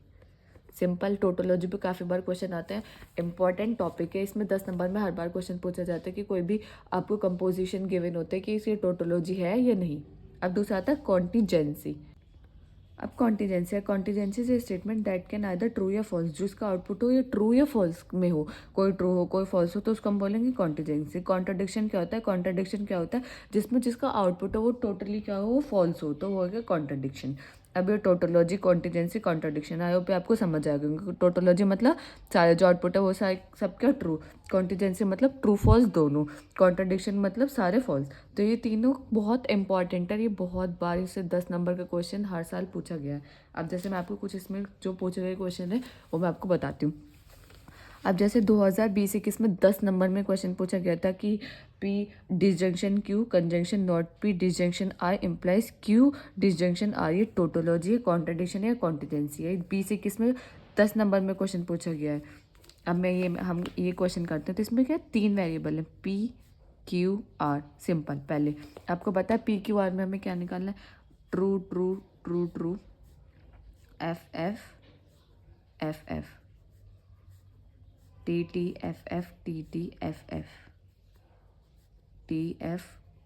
सिंपल। टोटोलॉजी पे काफ़ी बार क्वेश्चन आते हैं, इंपॉर्टेंट टॉपिक है, इसमें 10 नंबर में हर बार क्वेश्चन पूछा जाता है कि कोई भी आपको कंपोजिशन गिवन होते हैं कि इसे टोटोलॉजी है या नहीं। अब दूसरा आता है कॉन्टीजेंसी। अब कॉन्टीजेंसी से statement that can either true या फॉल्स, जो इसका आउटपुट हो या ट्रू या फॉल्स में हो, कोई ट्रू हो कोई फॉल्स हो, तो उसको हम बोलेंगे कॉन्टीजेंसी। कॉन्ट्रडिक्शन क्या होता है, कॉन्ट्रडिक्शन क्या होता है, जिसमें जिसका आउटपुट हो वो टोटली क्या हो, वो फॉल्स हो, तो वो हो गया कॉन्ट्रडिक्शन। अब ये tautology, contingency, contradiction, I hope आपको समझ आ गया। टोटोलॉजी मतलब सारे जो आउटपुट है वो सारे सब क्या ट्रू, कॉन्टीजेंसी मतलब ट्रू फॉल्स दोनों, कॉन्ट्रडिक्शन मतलब सारे फॉल्स। तो ये तीनों बहुत इंपॉर्टेंट है, ये बहुत बार इससे 10 नंबर का क्वेश्चन हर साल पूछा गया है। अब जैसे मैं आपको कुछ इसमें जो पूछे गए क्वेश्चन है वो मैं आपको बताती हूँ। अब जैसे 2020-21 में 10 नंबर में क्वेश्चन पूछा गया था कि P disjunction Q conjunction not P disjunction R implies Q disjunction R, ये टोटोलॉजी है, कॉन्ट्रडिक्शन है, कॉन्टिजेंसी है। 20-21 में 10 नंबर में क्वेश्चन पूछा गया है। अब हम ये क्वेश्चन करते हैं, तो इसमें क्या 3 वेरिएबल है, पी क्यू आर। सिंपल। पहले आपको पता है पी क्यू आर में हमें क्या निकालना है, true true true true, F F F F, T T F F, T T F F, T F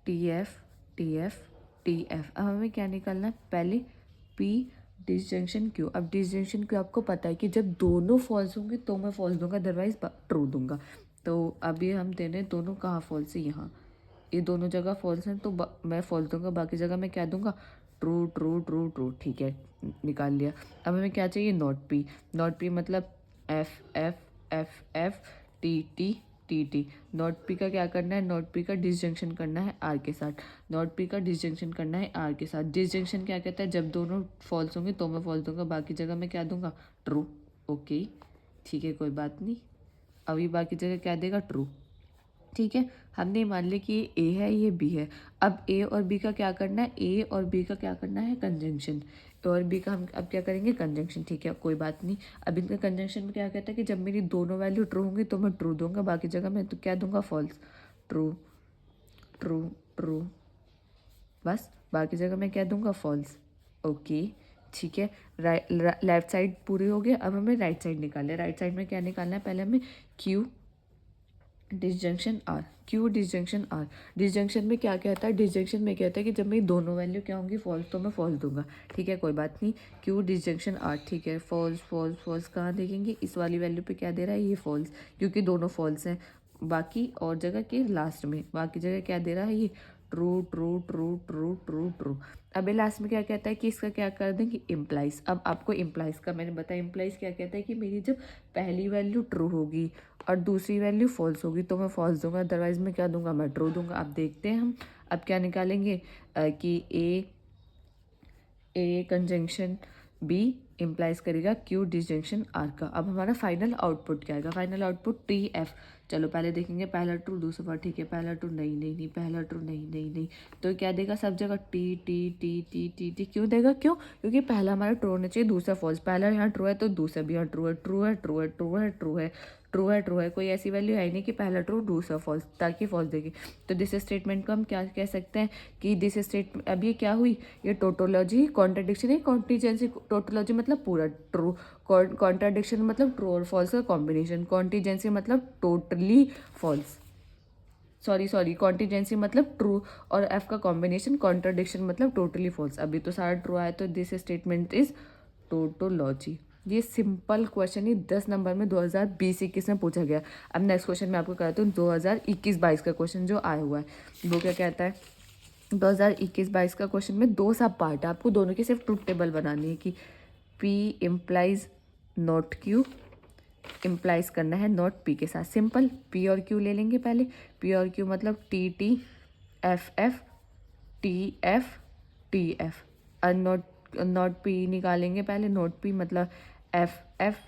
T F T F T F. अब हमें क्या निकालना है, पहले पी डिसजंक्शन क्यू। अब डिसजंक्शन क्यू आपको पता है कि जब दोनों फॉल्स होंगे तो मैं फॉल्स दूंगा, अदरवाइज ट्रू दूंगा। तो अभी हम दे रहे हैं दोनों कहाँ फॉल्स है, यहाँ, ये दोनों जगह फॉल्स हैं, तो मैं फॉल्स दूंगा, बाकी जगह मैं क्या दूंगा, ट्रू ट्रू ट्रू ट्रू। ठीक है, निकाल लिया। अब हमें क्या चाहिए, नॉट पी। नॉट पी मतलब F F F F T T T T. Not P का क्या करना है, नॉट पी का डिसजंक्शन करना है आर के साथ, नॉट पी का डिसजंक्शन करना है आर के साथ। डिसजंक्शन क्या कहता है, जब दोनों फॉल्स होंगे तो मैं फॉल्स दूंगा, बाकी जगह मैं क्या दूंगा, ट्रू। ओके, ठीक है, कोई बात नहीं। अभी बाकी जगह क्या देगा, ट्रू। ठीक है, हमने मान लिया कि ये ए है, ये बी है। अब ए और बी का क्या करना है, ए और बी का क्या करना है, कंजंक्शन। और बी का हम अब क्या करेंगे, कंजंक्शन। ठीक है, कोई बात नहीं। अब इनका कंजंक्शन में क्या कहता है कि जब मेरी दोनों वैल्यू ट्रू होंगी तो मैं ट्रू दूंगा, बाकी जगह मैं तो क्या दूंगा, फॉल्स। ट्रू ट्रू ट्रू, बस बाकी जगह मैं क्या दूंगा, फॉल्स। ओके, ठीक है। लेफ्ट साइड पूरी हो गई। अब हमें राइट साइड निकालना है। राइट साइड में क्या निकालना है, पहले हमें Q disjunction R. Q disjunction R. Disjunction में क्या कहता है, डिसजंक्शन में कहता है कि जब मेरी दोनों वैल्यू क्या होंगी, फॉल्स, तो मैं फॉल्स दूंगा। ठीक है, कोई बात नहीं। क्यू डिसजंक्शन आर, ठीक है। फॉल्स फॉल्स फॉल्स कहाँ देखेंगे, इस वाली वैल्यू पे क्या दे रहा है, ये फॉल्स, क्योंकि दोनों फॉल्स हैं। बाकी और जगह के लास्ट में, बाकी जगह क्या दे रहा है, ये true true true true true true. अब ये लास्ट में क्या कहता है कि इसका क्या कर दें कि इम्प्लाइज। अब आपको इम्प्लाइज का मैंने बताया, इम्प्लाइज क्या कहता है कि मेरी जब पहली वैल्यू ट्रू होगी और दूसरी वैल्यू फॉल्स होगी तो मैं फॉल्स दूंगा, अदरवाइज मैं क्या दूंगा, मैं ट्रू दूंगा। अब देखते हैं हम अब क्या निकालेंगे कि ए कंजंक्शन बी इम्प्लाइज करेगा क्यू डिसजंक्शन आर का। अब हमारा फाइनल आउटपुट क्या आएगा, फाइनल आउटपुट टी एफ। चलो पहले देखेंगे, पहला ट्रू दूसरा फॉल्स। ठीक है, पहला ट्रू, नहीं नहीं नहीं, पहला ट्रू, नहीं नहीं नहीं, तो क्या देगा सब जगह T T T T T T. क्यों देगा, क्यों, क्योंकि पहला हमारा ट्रू होना चाहिए, दूसरा फॉल्स। पहला यहाँ ट्रू है तो दूसरा भी यहाँ ट्रू है, ट्रू है ट्रू है ट्रू है ट्रू है ट्रू है ट्रू है। कोई ऐसी वैल्यू है नहीं कि पहला ट्रू दूसरा फॉल्स, ताकि फॉल्स देगी। तो दिस स्टेटमेंट को हम क्या कह सकते हैं कि दिस स्टेटमेंट, अब ये क्या हुई, ये टोटोलॉजी कॉन्ट्रडिक्शन है, कॉन्टीजेंसी। टोटोलॉजी मतलब पूरा ट्रू, कॉन्ट्रडिक्शन मतलब ट्रू और फॉल्स का कॉम्बिनेशन, कॉन्टीजेंसी मतलब टोटली फॉल्स, सॉरी कॉन्टीजेंसी मतलब ट्रू और एफ का कॉम्बिनेशन, कॉन्ट्रडिक्शन मतलब टोटली फॉल्स। अभी तो सारा ट्रू आया, तो दिस स्टेटमेंट इज टोटोलॉजी। ये सिंपल क्वेश्चन ही 10 नंबर में 2020-21 में पूछा गया। अब नेक्स्ट क्वेश्चन मैं आपको कराती हूँ 2021-22 का क्वेश्चन जो आया हुआ है। वो क्या कहता है, 2021-22 का क्वेश्चन में दो सब पार्ट है, आपको दोनों की सिर्फ ट्रूथ टेबल बनानी है कि P implies not Q implies करना है नॉट P के साथ। सिंपल, P और Q ले लेंगे पहले। P और Q मतलब T T F F T F T F। और नॉट P निकालेंगे पहले, नॉट P मतलब F F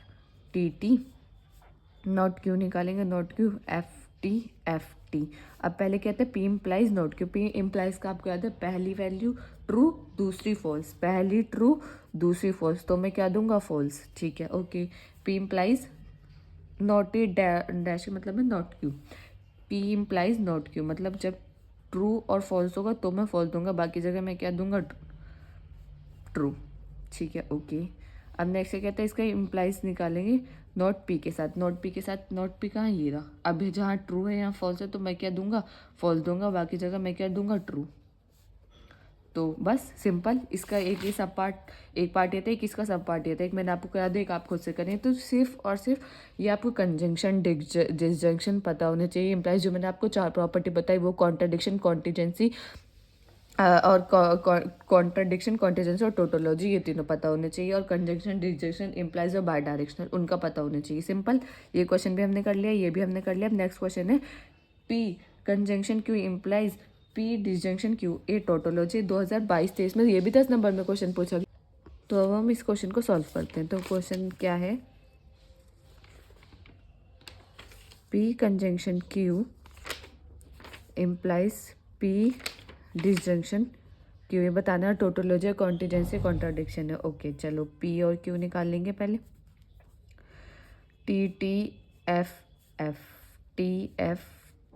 T T। Not Q निकालेंगे, not Q F T F T। अब पहले कहते हैं P implies not Q। P implies का आपको याद है, पहली वैल्यू ट्रू दूसरी फॉल्स, पहली ट्रू दूसरी फॉल्स, तो मैं क्या दूंगा, फॉल्स। ठीक है, okay. P implies not a dash मतलब है not Q। P implies not Q मतलब जब ट्रू और फॉल्स होगा तो मैं फॉल्स दूंगा, बाकी जगह मैं क्या दूंगा, ट्रू। ठीक है, ओके। अब नेक्स्ट कहता है इसका इम्प्लाइज निकालेंगे नॉट P के साथ। नॉट P के साथ, नॉट P कहाँ, ये रहा। अब जहाँ ट्रू है यहाँ फॉल्स है, तो मैं क्या दूंगा, फॉल्स दूंगा, बाकी जगह मैं क्या दूंगा, ट्रू। तो बस सिंपल, इसका एक ये सब पार्ट, एक पार्ट ये था, एक इसका सब पार्ट ये था। एक मैंने आपको करा दिया, एक आप खुद से करें। तो सिर्फ और सिर्फ ये आपको कंजंक्शन डिसजंक्शन पता होना चाहिए। इम्प्लाइज जो मैंने आपको 4 प्रॉपर्टी बताई, वो कॉन्ट्रडिक्शन, कॉन्टीजेंसी और कॉन्ट्रडिक्शन, कॉन्टीजेंसी और टोटोलॉजी, ये तीनों पता होने चाहिए। और कंजंक्शन, डिसजंक्शन, इम्प्लाइज और बाय डायरेक्शनल, उनका पता होना चाहिए। सिंपल, ये क्वेश्चन भी हमने कर लिया, ये भी हमने कर लिया। अब नेक्स्ट क्वेश्चन है P conjunction Q implies P disjunction Q A tautology. 2022-23 में ये भी 10 नंबर में क्वेश्चन पूछा गया। तो अब हम इस क्वेश्चन को सॉल्व करते हैं। तो क्वेश्चन क्या है, P conjunction Q implies P disjunction Q, ये बताना है टोटोलॉजी, कॉन्टीजेंसी, कॉन्ट्राडिक्शन है। ओके, चलो P और Q निकाल लेंगे पहले। T T F F T F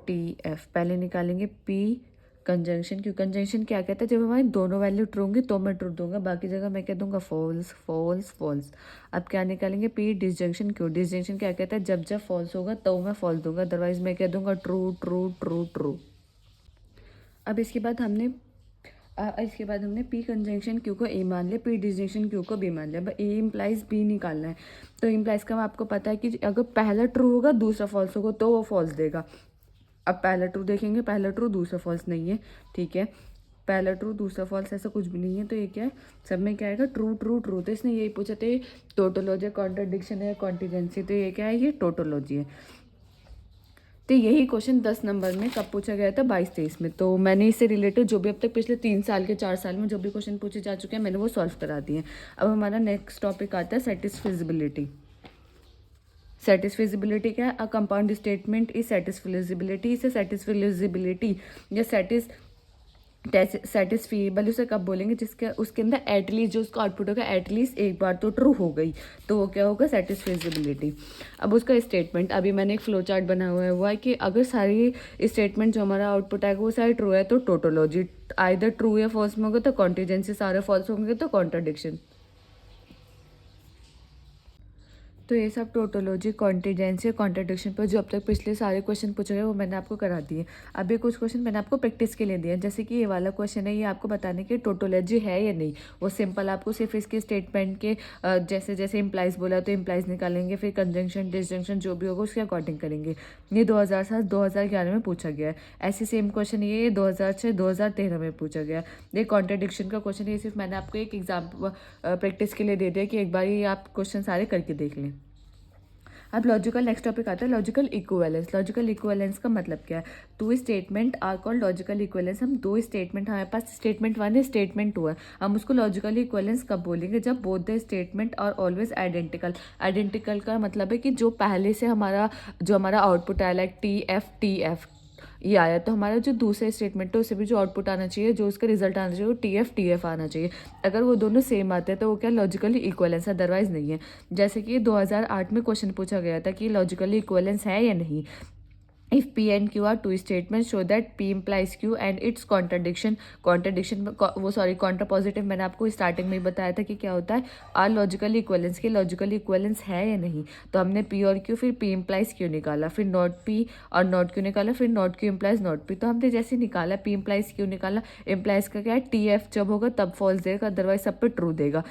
T F पहले निकालेंगे P कंजंक्शन क्यू। कंजंक्शन क्या कहता है, जब हमारी दोनों वैल्यू ट्रू होंगी तो मैं ट्रू दूंगा, बाकी जगह मैं क्या दूंगा, फॉल्स फॉल्स फॉल्स। अब क्या निकालेंगे, P डिसजंक्शन क्यू। डिसजंक्शन क्या कहता है, जब जब फॉल्स होगा तो मैं फॉल्स दूंगा, अदरवाइज मैं क्या दूंगा, ट्रू ट्रू ट्रू ट्रू। अब इसके बाद हमने P कंजंक्शन Q को A मान लिया, P डिसजंक्शन Q को B मान लिया। अब A इम्प्लाइज B निकालना है। तो इम्प्लाइज का आपको पता है कि अगर पहला ट्रू होगा दूसरा फॉल्स होगा तो वो फॉल्स देगा। अब पहला ट्रू देखेंगे, पहला ट्रू दूसरा फॉल्स नहीं है। ठीक है, पहला ट्रू दूसरा फॉल्स ऐसा कुछ भी नहीं है, तो ये क्या है, सब में क्या आएगा, ट्रू ट्रू ट्रू। तो इसने यही पूछा था टोटोलॉजी, कॉन्ट्रडिक्शन है, कॉन्टीजेंसी, तो ये क्या है, ये टोटोलॉजी है। तो यही क्वेश्चन 10 नंबर में कब पूछा गया था, 22-23 में। तो मैंने इससे रिलेटेड जो भी अब तक पिछले 3 साल के 4 साल में जो भी क्वेश्चन पूछे जा चुके हैं, मैंने वो सॉल्व करा दिए। अब हमारा नेक्स्ट टॉपिक आता है सेटिस्फिजिबिलिटी। सेटिस्फिजिबिलिटी क्या है, अ कंपाउंड स्टेटमेंट इज सेटिस्फिजिबिलिटी, इसे सेटिस्फिजिबिलिटी या सेटिस्फीबल उसे कब बोलेंगे, जिसके उसके अंदर एटलीस्ट जो उसका आउटपुट होगा एटलीस्ट एक बार तो ट्रू हो गई, तो वो क्या होगा, सेटिस्फिजिबिलिटी। अब उसका स्टेटमेंट, अभी मैंने एक फ्लो चार्ट बना हुआ है कि अगर सारी स्टेटमेंट जो हमारा आउटपुट आएगा वो सारी ट्रू है तो टोटोलॉजी, आइदर ट्रू या फॉल्स में होगा तो कॉन्टिजेंसी, सारे फॉल्स होंगे तो कॉन्ट्राडिक्शन। तो ये सब टोटोलॉजी, कॉन्टिजेंसी, कॉन्ट्रडिक्शन पर जो अब तक पिछले सारे क्वेश्चन पूछे गए वो मैंने आपको करा दिए। अभी कुछ क्वेश्चन मैंने आपको प्रैक्टिस के लिए दिए, जैसे कि ये वाला क्वेश्चन है, ये आपको बताने की टोटोलॉजी है या नहीं। वो सिंपल आपको सिर्फ इसके स्टेटमेंट के जैसे जैसे इम्प्लाइज बोला तो इम्प्लाइज निकालेंगे, फिर कंजंक्शन डिसजंक्शन जो भी होगा उसके अकॉर्डिंग करेंगे। ये 2007-2011 में पूछा गया है। ऐसे सेम क्वेश्चन ये 2006-2013 में पूछा गया। ये कॉन्ट्रडिक्शन का क्वेश्चन, ये सिर्फ मैंने आपको एक एग्जाम प्रैक्टिस के लिए दे दिया कि एक बार ये आप क्वेश्चन सारे करके देख लें। अब लॉजिकल, नेक्स्ट टॉपिक आता है लॉजिकल इक्विवेलेंस। लॉजिकल इक्विवेलेंस का मतलब क्या है, two statement are called logical equivalence. हम दो स्टेटमेंट, हमारे पास स्टेटमेंट 1 है, स्टेटमेंट 2 है, हम उसको लॉजिकल इक्विवेलेंस कब बोलेंगे, जब both the statement are always identical. Identical का मतलब है कि जो पहले से जो हमारा आउटपुट आया, लाइक टी एफ ये आया, तो हमारा जो दूसरा स्टेटमेंट है उसे भी जो आउटपुट आना चाहिए, जो उसका रिजल्ट आना चाहिए वो टी एफ आना चाहिए। अगर वो दोनों सेम आते हैं तो वो क्या लॉजिकली इक्वलेंस है, अदरवाइज नहीं है। जैसे कि 2008 में क्वेश्चन पूछा गया था कि लॉजिकली इक्वलेंस है या नहीं। If P and Q are two statements, show that P implies Q and its contradiction contrapositive मैंने आपको स्टार्टिंग में ही बताया था कि क्या होता है, आर लॉजिकल इक्वलेंस के लॉजिकल इक्वलेंस है या नहीं। तो हमने P और Q, फिर P implies Q निकाला, फिर नॉट P और नॉट Q निकाला, फिर not Q implies not P। तो हमने जैसे निकाला P implies Q निकाला, implies का क्या है, TF जब होगा तब फॉल्स देगा, अदरवाइज सब पे ट्रू देगा।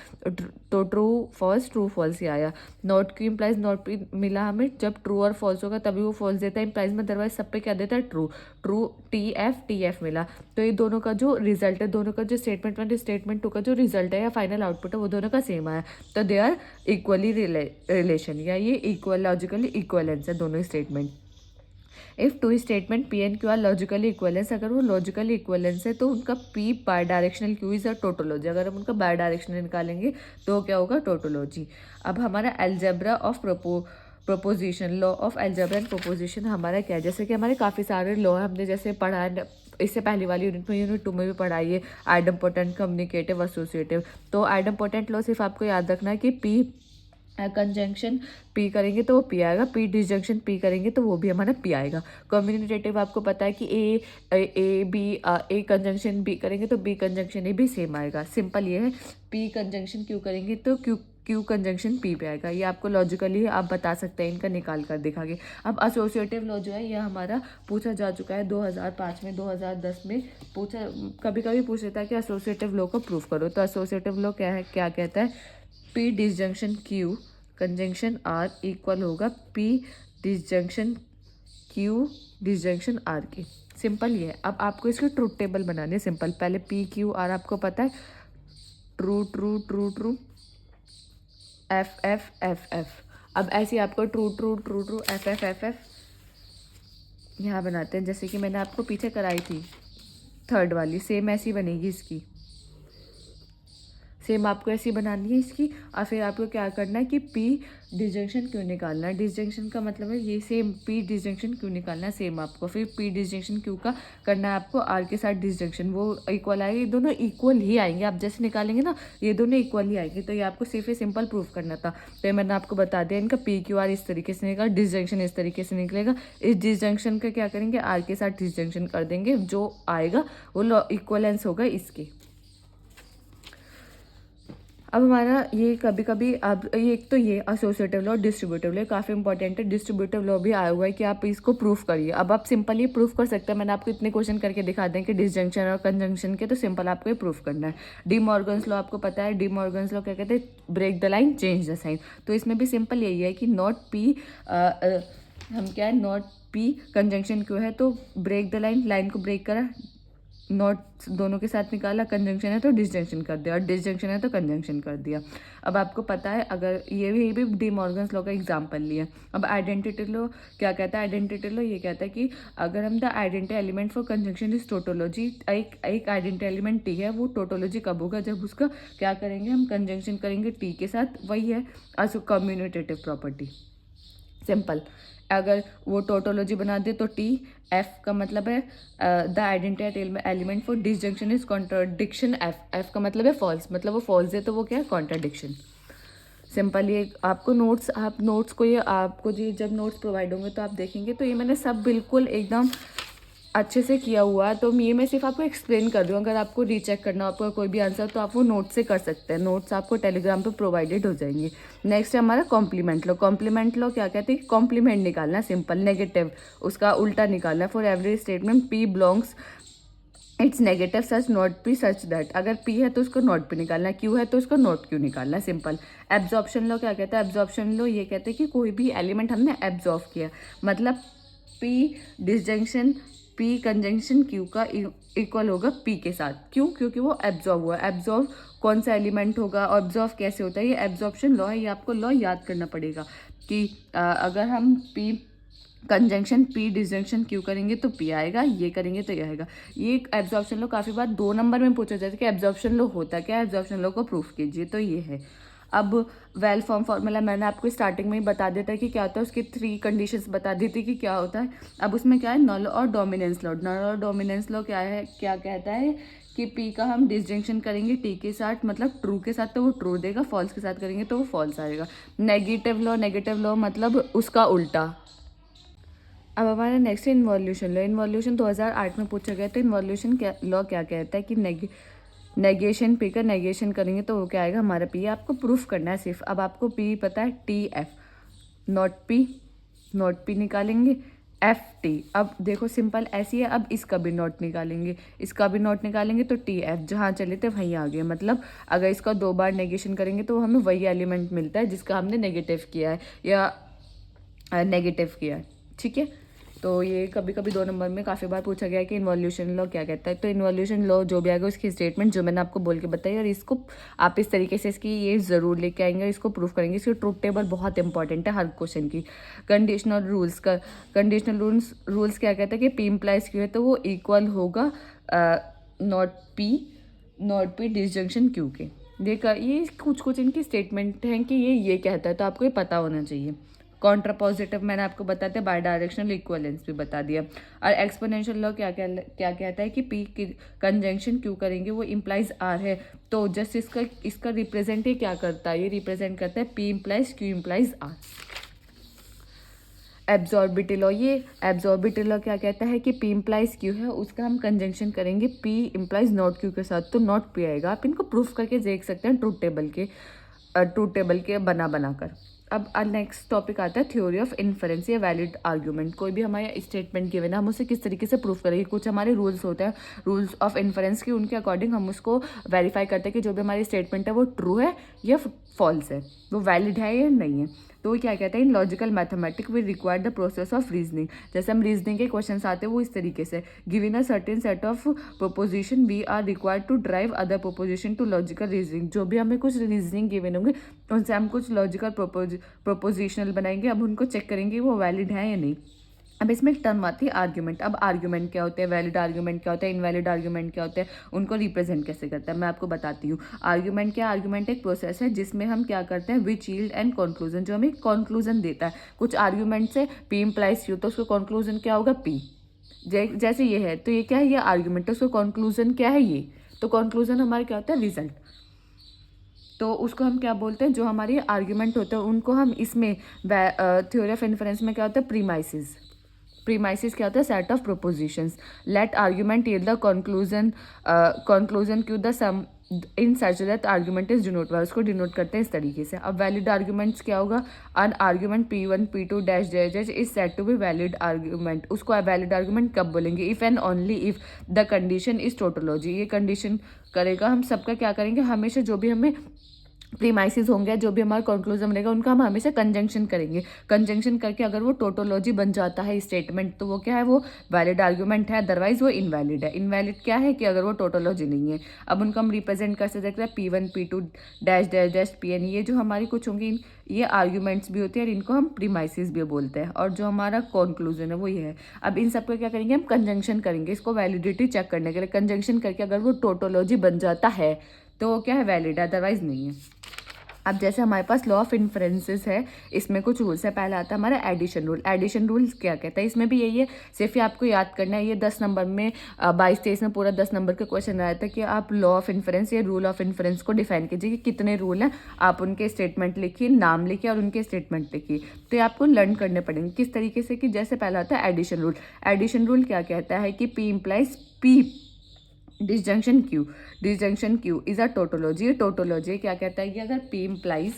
तो ट्रू फॉल्स ही आया। Not Q implies not P मिला हमें, जब ट्रू और फॉल्स होगा तभी वो फॉल्स देता है implies में, अदरवाइज सब पे क्या देता है, ट्रू टी एफ मिला। तो ये दोनों का जो रिजल्ट है, दोनों का जो स्टेटमेंट 1 स्टेटमेंट 2 का जो रिजल्ट है या फाइनल आउटपुट है वो दोनों का सेम आया, तो दे आर इक्वली रिलेशन, या ये इक्वल लॉजिकली इक्वलेंस है दोनों statement. If two statement P and Q are logically equivalence, अगर वो लॉजिकली इक्वलेंस है तो उनका P bidirectional, Q is a tautology. अगर हम उनका बाय डायरेक्शनल निकालेंगे तो क्या होगा, टोटोलॉजी। अब हमारा algebra of proposition, law of algebra and proposition हमारा क्या है, जैसे कि हमारे काफ़ी सारे लॉ है, हमने जैसे पढ़ा है इससे पहली वाली यूनिट में, यूनिट 2 में भी पढ़ाइए, आइडम्पोटेंट, कम्युनिकेटिव, एसोसिएटिव। तो आइडम्पोटेंट लॉ सिर्फ आपको याद रखना है कि पी कंजंक्शन पी करेंगे तो वो पी आएगा, पी डिसजंक्शन पी करेंगे तो वो भी हमारा पी आएगा। कम्युनिकेटिव आपको पता है कि ए कंजंक्शन बी करेंगे तो बी कंजंक्शन ए भी सेम आएगा। सिंपल ये है, पी कंजंक्शन क्यू करेंगे तो क्यू कंजंक्शन पी पे आएगा। ये आपको लॉजिकली आप बता सकते हैं, इनका निकाल कर दिखागे। अब एसोसिएटिव लॉ जो है ये हमारा पूछा जा चुका है 2005 में, 2010 में पूछा, कभी कभी पूछ लेता है कि एसोसिएटिव लॉ को प्रूफ करो। तो एसोसिएटिव लॉ क्या है, क्या कहता है, P disjunction Q conjunction R equal होगा P disjunction Q disjunction R के। सिंपल ये है। अब आपको इसकी ट्रूथ टेबल बनानी है। सिंपल, पहले पी क्यू आर आपको पता है, true true true true, F F F F. अब ऐसे आपको true true true true, F F F F यहाँ बनाते हैं, जैसे कि मैंने आपको पीछे कराई थी थर्ड वाली, सेम ऐसी बनेगी इसकी, सेम आपको ऐसी बनानी है इसकी। और फिर आपको क्या करना है कि पी डिसजंक्शन क्यों निकालना है, डिसजंक्शन का मतलब है ये सेम, पी डिसजंक्शन क्यों निकालना है सेम आपको। फिर पी डिसजंक्शन क्यों का करना है आपको आर के साथ डिसजंक्शन, वो इक्वल आएगा, ये दोनों इक्वल ही आएंगे। आप जैसे निकालेंगे ना ये दोनों इक्वल ही आएंगे। तो ये आपको सिर्फ सिंपल प्रूफ करना था। तो मैंने आपको बता दिया, इनका पी क्यू आर इस तरीके से निकलेगा, डिसजंक्शन इस तरीके से निकलेगा। इस डिसजंक्शन का क्या करेंगे, आर के साथ डिसजंक्शन कर देंगे, जो आएगा वो इक्वलेंस होगा इसके। अब हमारा ये कभी कभी अब ये एक तो ये एसोसिएटिव लॉ, डिस्ट्रीब्यूटिव लॉ काफ़ी इंपॉर्टेंट है। डिस्ट्रीब्यूटिव लॉ भी आया हुआ है कि आप इसको प्रूफ करिए। अब आप सिंपली प्रूफ कर सकते हैं, मैंने आपको इतने क्वेश्चन करके दिखा दें कि डिसजंक्शन और कंजंक्शन के, तो सिंपल आपको ये प्रूफ करना है। डी मॉर्गन्स लॉ आपको पता है, डी मॉर्गन्स लॉ क्या कहते हैं, break the line change the sign. तो इसमें भी सिंपल यही है कि नॉट पी, हम क्या है, नॉट पी कंजंक्शन क्यों है तो ब्रेक द लाइन, लाइन को ब्रेक करा, नॉट दोनों के साथ निकाला, कंजंक्शन है तो डिसजंक्शन कर दिया, और डिसजंक्शन है तो कंजंक्शन कर दिया। अब आपको पता है, अगर ये भी डी मॉर्गन्स लॉ का एग्जांपल लिया। अब आइडेंटिटी लॉ क्या कहता है, आइडेंटिटी लॉ ये कहता है कि अगर हम the identity element for conjunction is tautology, एक आइडेंटिटी एलिमेंट टी है, वो टोटोलॉजी कब होगा, जब उसका क्या करेंगे, हम कंजंक्शन करेंगे टी के साथ। वही है कम्यूनिटेटिव प्रॉपर्टी। सिंपल। अगर वो टोटोलॉजी बना दे तो टी। एफ का मतलब है the identity element for disjunction is contradiction. F का मतलब है फॉल्स, मतलब वो फॉल्स है तो वो क्या है, कॉन्ट्राडिक्शन। सिंपल। ये आपको नोट्स, आप नोट्स को, ये आपको जी जब नोट्स प्रोवाइड होंगे तो आप देखेंगे तो ये मैंने सब बिल्कुल एकदम अच्छे से किया हुआ है। तो ये मैं सिर्फ आपको एक्सप्लेन कर दूँ, अगर आपको रीचेक करना हो आपका कोई भी आंसर तो आप वो नोट से कर सकते हैं। नोट्स आपको टेलीग्राम पे प्रोवाइडेड हो जाएंगे। नेक्स्ट है हमारा कॉम्प्लीमेंट लो। कॉम्प्लीमेंट लो क्या कहते हैं, कॉम्प्लीमेंट निकालना, सिंपल। नेगेटिव, उसका उल्टा निकालना। For every statement P belongs it's negative such not P such that. अगर पी है तो उसको नॉट पी निकालना, क्यू है तो उसको नॉट क्यू निकालना, सिंपल। एब्जॉर्प्शन लो क्या कहता है, एब्जॉर्प्शन लो ये कहते हैं कि कोई भी एलिमेंट हमने एब्जॉर्व किया, मतलब P disjunction P conjunction Q का इक्वल होगा पी के साथ। क्यों? क्योंकि वो एब्जॉर्व हुआ। एब्जॉर्व कौन सा एलिमेंट होगा, एब्जॉर्व कैसे होता है, ये एब्जॉर्प्शन लॉ है, ये आपको लॉ याद करना पड़ेगा कि अगर हम P conjunction P disjunction Q करेंगे तो पी आएगा, ये करेंगे तो ये आएगा। ये एब्जॉर्प्शन लो काफ़ी बार 2 नंबर में पूछा जाता है कि एब्जॉर्प्शन लो होता क्या है, एब्जॉर्प्शन लो को प्रूफ कीजिए, तो ये है। अब वेल फॉर्म फार्मूला मैंने आपको स्टार्टिंग में ही बता देता है कि क्या होता है, उसकी 3 कंडीशंस बता दी थी कि क्या होता है। अब उसमें क्या है, नल और डोमिनेंस लॉ। नल और डोमिनेंस लॉ क्या है, क्या कहता है कि पी का हम डिसजंक्शन करेंगे टी के साथ, मतलब ट्रू के साथ तो वो ट्रू देगा, फॉल्स के साथ करेंगे तो वो फॉल्स आएगा। नेगेटिव लॉ मतलब उसका उल्टा। अब हमारा नेक्स्ट है इन्वॉल्यूशन लॉ। इन्वॉल्यूशन 2008 में पूछा गया था। इन्वॉल्यूशन क्या लॉ क्या कहता है कि नेगेशन पी का नेगेशन करेंगे तो वो क्या आएगा, हमारा पी। आपको प्रूफ करना है सिर्फ। अब आपको पी पता है, टी एफ, नॉट पी निकालेंगे, एफ टी। अब देखो सिंपल ऐसी है। अब इसका भी नॉट निकालेंगे, इसका भी नॉट निकालेंगे तो टी एफ, जहाँ चले थे वहीं आ गए। मतलब अगर इसका 2 बार नेगेशन करेंगे तो हमें वही एलिमेंट मिलता है जिसका हमने नेगेटिव किया है या नेगेटिव किया है, ठीक है। तो ये कभी कभी 2 नंबर में काफ़ी बार पूछा गया है कि इन्वॉल्यूशन लॉ क्या कहता है। तो इन्वॉल्यूशन लॉ जो भी आएगा उसकी स्टेटमेंट जो मैंने आपको बोल के बताई, और इसको आप इस तरीके से इसकी ये ज़रूर लेके आएंगे, इसको प्रूफ करेंगे। इसकी ट्रूथ टेबल बहुत इंपॉर्टेंट है हर क्वेश्चन की। कंडीशनल रूल्स क्या कहता है कि पी इम्प्लाइज क्यू है तो वो इक्वल होगा नॉट पी डिसजंक्शन क्यू के। देखा, ये कुछ इनकी स्टेटमेंट हैं कि ये कहता है, तो आपको ये पता होना चाहिए। कॉन्ट्रापोजिटिव मैंने आपको बता दिया, बाई डायरेक्शनल इक्वलेंस भी बता दिया। और एक्सपोनेंशियल लॉ क्या कहता है कि पी की कंजंक्शन क्यू करेंगे वो इम्प्लाइज आर है, तो जस्ट इसका रिप्रेजेंट ये क्या करता है, ये रिप्रेजेंट करता है P implies Q implies R. Absorbity law, ये एब्जॉर्बिटी लॉ क्या कहता है कि पी इम्प्लाइज क्यू है, उसका हम कंजंक्शन करेंगे पी इम्प्लाइज नॉट क्यू के साथ, तो नॉट पी आएगा। आप इनको प्रूफ करके देख सकते हैं ट्रूथ टेबल के बना कर। अब नेक्स्ट टॉपिक आता है थ्योरी ऑफ इन्फरेंस या वैलिड आर्ग्यूमेंट। कोई भी हमारा स्टेटमेंट गिवन है, हम उसे किस तरीके से प्रूफ करेंगे। कुछ हमारे रूल्स होते हैं, रूल्स ऑफ इन्फरेंस के, उनके अकॉर्डिंग हम उसको वेरीफाई करते हैं कि जो भी हमारी स्टेटमेंट है वो ट्रू है या फॉल्स है, वो वैलिड है या नहीं है। तो क्या कहते हैं, in logical mathematic we require the process of reasoning. जैसे हम रीजनिंग के क्वेश्चन आते हैं वो इस तरीके से, given a certain set of proposition we are required to drive other proposition to logical reasoning. जो भी हमें कुछ रीजनिंग गिवन होंगे उनसे हम कुछ लॉजिकल प्रोपोजिशनल बनाएंगे, अब उनको चेक करेंगे वो वैलिड है या नहीं। अब इसमें एक टर्म आती है आर्ग्यूमेंट। अब आर्ग्यूमेंट क्या होते हैं, वैलिड आर्ग्यूमेंट क्या होता है, इनवैलिड आर्ग्यूमेंट क्या होता है, उनको रिप्रेजेंट कैसे करता है मैं आपको बताती हूँ। आर्ग्यूमेंट क्या, आर्ग्यूमेंट एक प्रोसेस है जिसमें हम क्या करते हैं, विच यील्ड एंड कंक्लूजन, जो हमें कंक्लूजन देता है। कुछ आर्ग्यूमेंट से पी इम्प्लाइज क्यू, तो उसका कंक्लूजन क्या होगा पी। जैसे ये है तो ये क्या है, ये आर्ग्यूमेंट, तो उसका कंक्लूजन क्या है ये, तो कंक्लूजन हमारा क्या होता है, रिजल्ट। तो उसको हम क्या बोलते हैं, जो हमारी आर्ग्यूमेंट होते हैं उनको हम इसमें थ्योरी ऑफ इन्फरेंस में क्या होता है, प्रीमाइसिस क्या होता है, set of propositions. Let argument yield the conclusion Q the sum in such that argument is denote by, उसको डिनोट करते हैं इस तरीके से। अब वैलिड आर्ग्यूमेंट्स क्या होगा, an argument P1 P2 dash dash dash is set to be valid argument. उसको वैलिड आर्ग्यूमेंट कब बोलेंगे, if and only if the condition is tautology. ये कंडीशन करेगा, हम सबका क्या करेंगे, हमेशा जो भी हमें प्रीमाइसिस होंगे, जो भी हमारा कंक्लूजन रहेगा उनका हम हमेशा कंजंक्शन करेंगे। कंजंक्शन करके अगर वो टोटोलॉजी बन जाता है स्टेटमेंट, तो वो क्या है, वो वैलिड आर्ग्यूमेंट है, अदरवाइज वो इनवैलिड है। इनवैलिड क्या है कि अगर वो टोटोलॉजी नहीं है। अब उनको हम रिप्रेजेंट कर सकते हैं P1 P2 dash dash dash PN। ये जो हमारी कुछ होंगी ये आर्ग्यूमेंट्स भी होती है और इनको हम प्रीमाइसिस भी बोलते हैं, और जो हमारा कंक्लूजन है वो ये है। अब इन सबको क्या करेंगे, हम कंजंक्शन करेंगे, इसको वैलिडिटी चेक करने के लिए। कंजंक्शन करके अगर वो टोटोलॉजी बन जाता है तो वो क्या है, वैलिड है, अदरवाइज नहीं है। अब जैसे हमारे पास लॉ ऑफ इन्फ्रेंसेस है, इसमें कुछ रूल्स है। पहला आता है हमारा एडिशन रूल। एडिशन रूल क्या कहता है, इसमें भी यही है, सिर्फ ये आपको याद करना है। ये 10 नंबर में 22-23 में पूरा 10 नंबर का क्वेश्चन आया था कि आप लॉ ऑफ इन्फ्रेंस या रूल ऑफ इन्फ्रेंस को डिफाइन कीजिए कि कितने रूल हैं। आप उनके स्टेटमेंट लिखिए, नाम लिखिए और उनके स्टेटमेंट लिखिए। तो ये आपको लर्न करने पड़ेंगे किस तरीके से, कि जैसे पहला आता है एडिशन रूल। एडिशन रूल क्या कहता है कि P implies P disjunction Q। Disjunction Q is a tautology. Tautology क्या कहता है कि अगर P implies